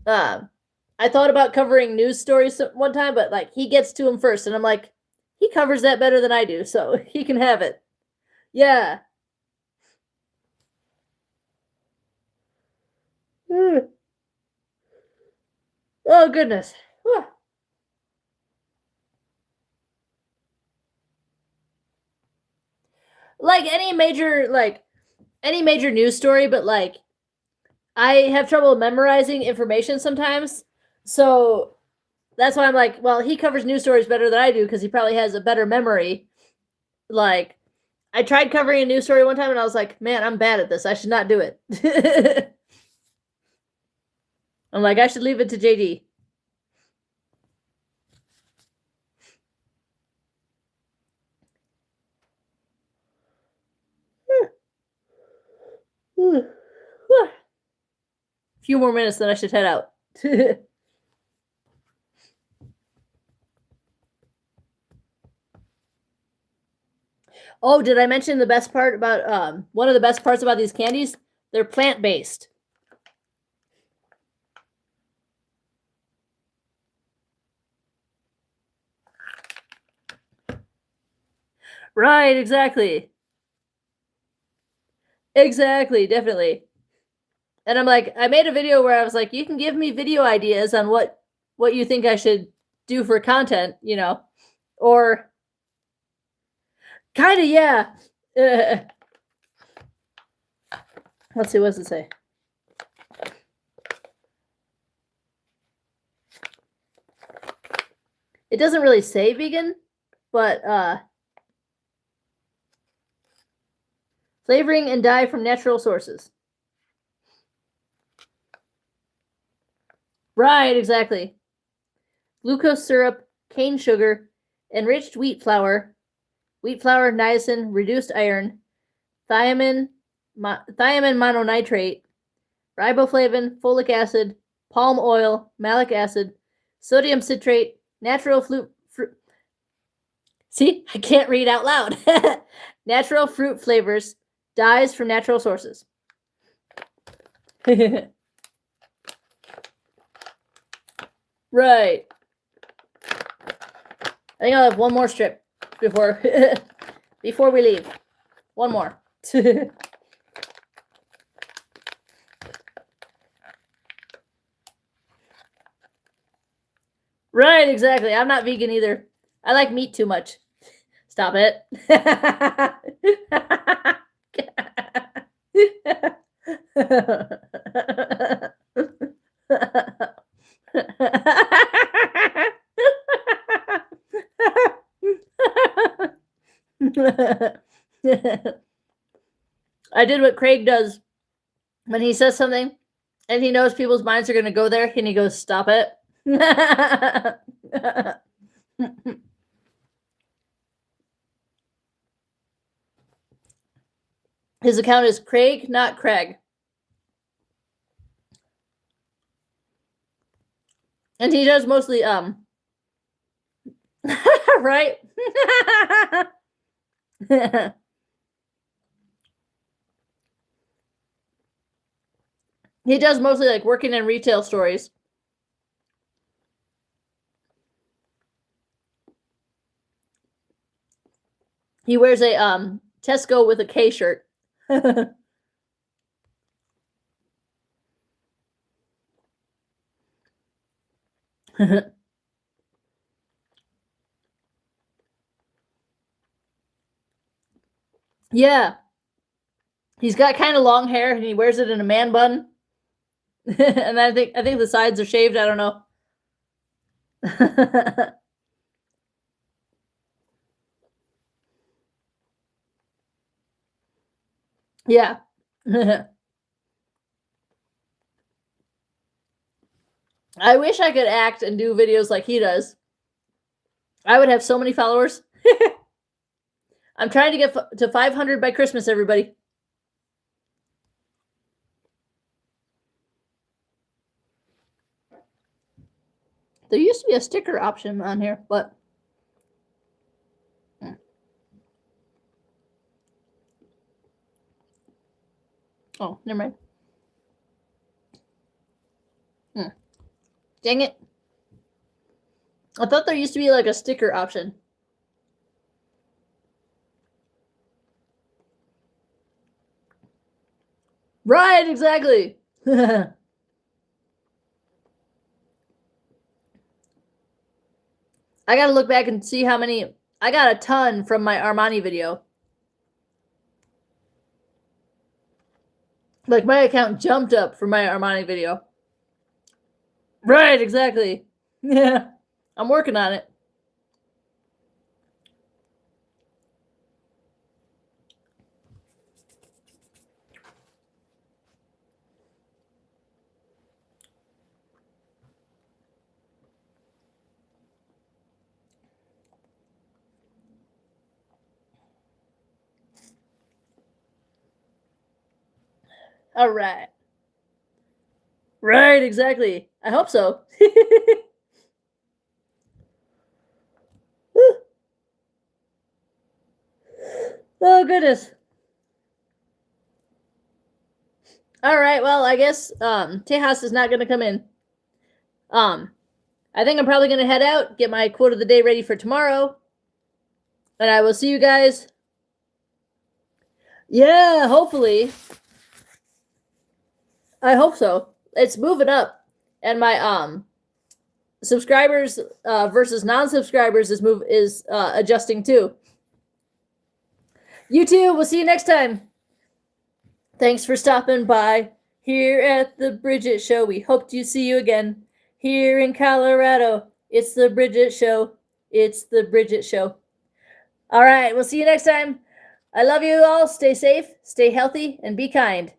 I thought about covering news stories one time, but like he gets to them first, and I'm like, he covers that better than I do, so he can have it. Yeah. Oh goodness. Whew. Like any major news story, but like I have trouble memorizing information sometimes. So that's why I'm like, well, he covers news stories better than I do because he probably has a better memory. Like I tried covering a news story one time and I was like, man, I'm bad at this. I should not do it. I'm like, I should leave it to JD. A few more minutes, then I should head out. Oh, did I mention the best part about one of the best parts about these candies? They're plant-based. Right, exactly. Exactly, definitely. And I'm like, I made a video where I was like, you can give me video ideas on what you think I should do for content, you know, or kind of, yeah. Let's see, what does it say? It doesn't really say vegan, but flavoring and dye from natural sources. Right, exactly. Glucose syrup, cane sugar, enriched wheat flour, niacin, reduced iron, thiamine mononitrate, riboflavin, folic acid, palm oil, malic acid, sodium citrate, natural fruit. See, I can't read out loud. Natural fruit flavors, dyes from natural sources. Right. I think I'll have one more strip before before we leave. One more. Right, exactly. I'm not vegan either. I like meat too much. Stop it. I did what Craig does when he says something and he knows people's minds are going to go there and he goes, stop it. His account is Craig, not Craig. And he does mostly, right? He does mostly like working in retail stores. He wears a Tesco with a K shirt. Yeah. He's got kind of long hair and he wears it in a man bun. And I think the sides are shaved, I don't know. Yeah. I wish I could act and do videos like he does. I would have so many followers. I'm trying to get to 500 by Christmas, everybody. There used to be a sticker option on here, but oh, never mind. Dang it. I thought there used to be like a sticker option. Right, exactly. I gotta look back and see how many. I got a ton from my Armani video. Like, my account jumped up for my Armani video. Right, exactly. Yeah. I'm working on it. All right. Right, exactly. I hope so. Oh, goodness. All right, well, I guess Tejas is not going to come in. I think I'm probably going to head out, get my quote of the day ready for tomorrow. And I will see you guys. Yeah, hopefully. I hope so. It's moving up. And my subscribers versus non-subscribers is adjusting too. You too. We'll see you next time. Thanks for stopping by here at the Bridget Show. We hope to see you again here in Colorado. It's the Bridget Show. It's the Bridget Show. All right. We'll see you next time. I love you all. Stay safe, stay healthy, and be kind.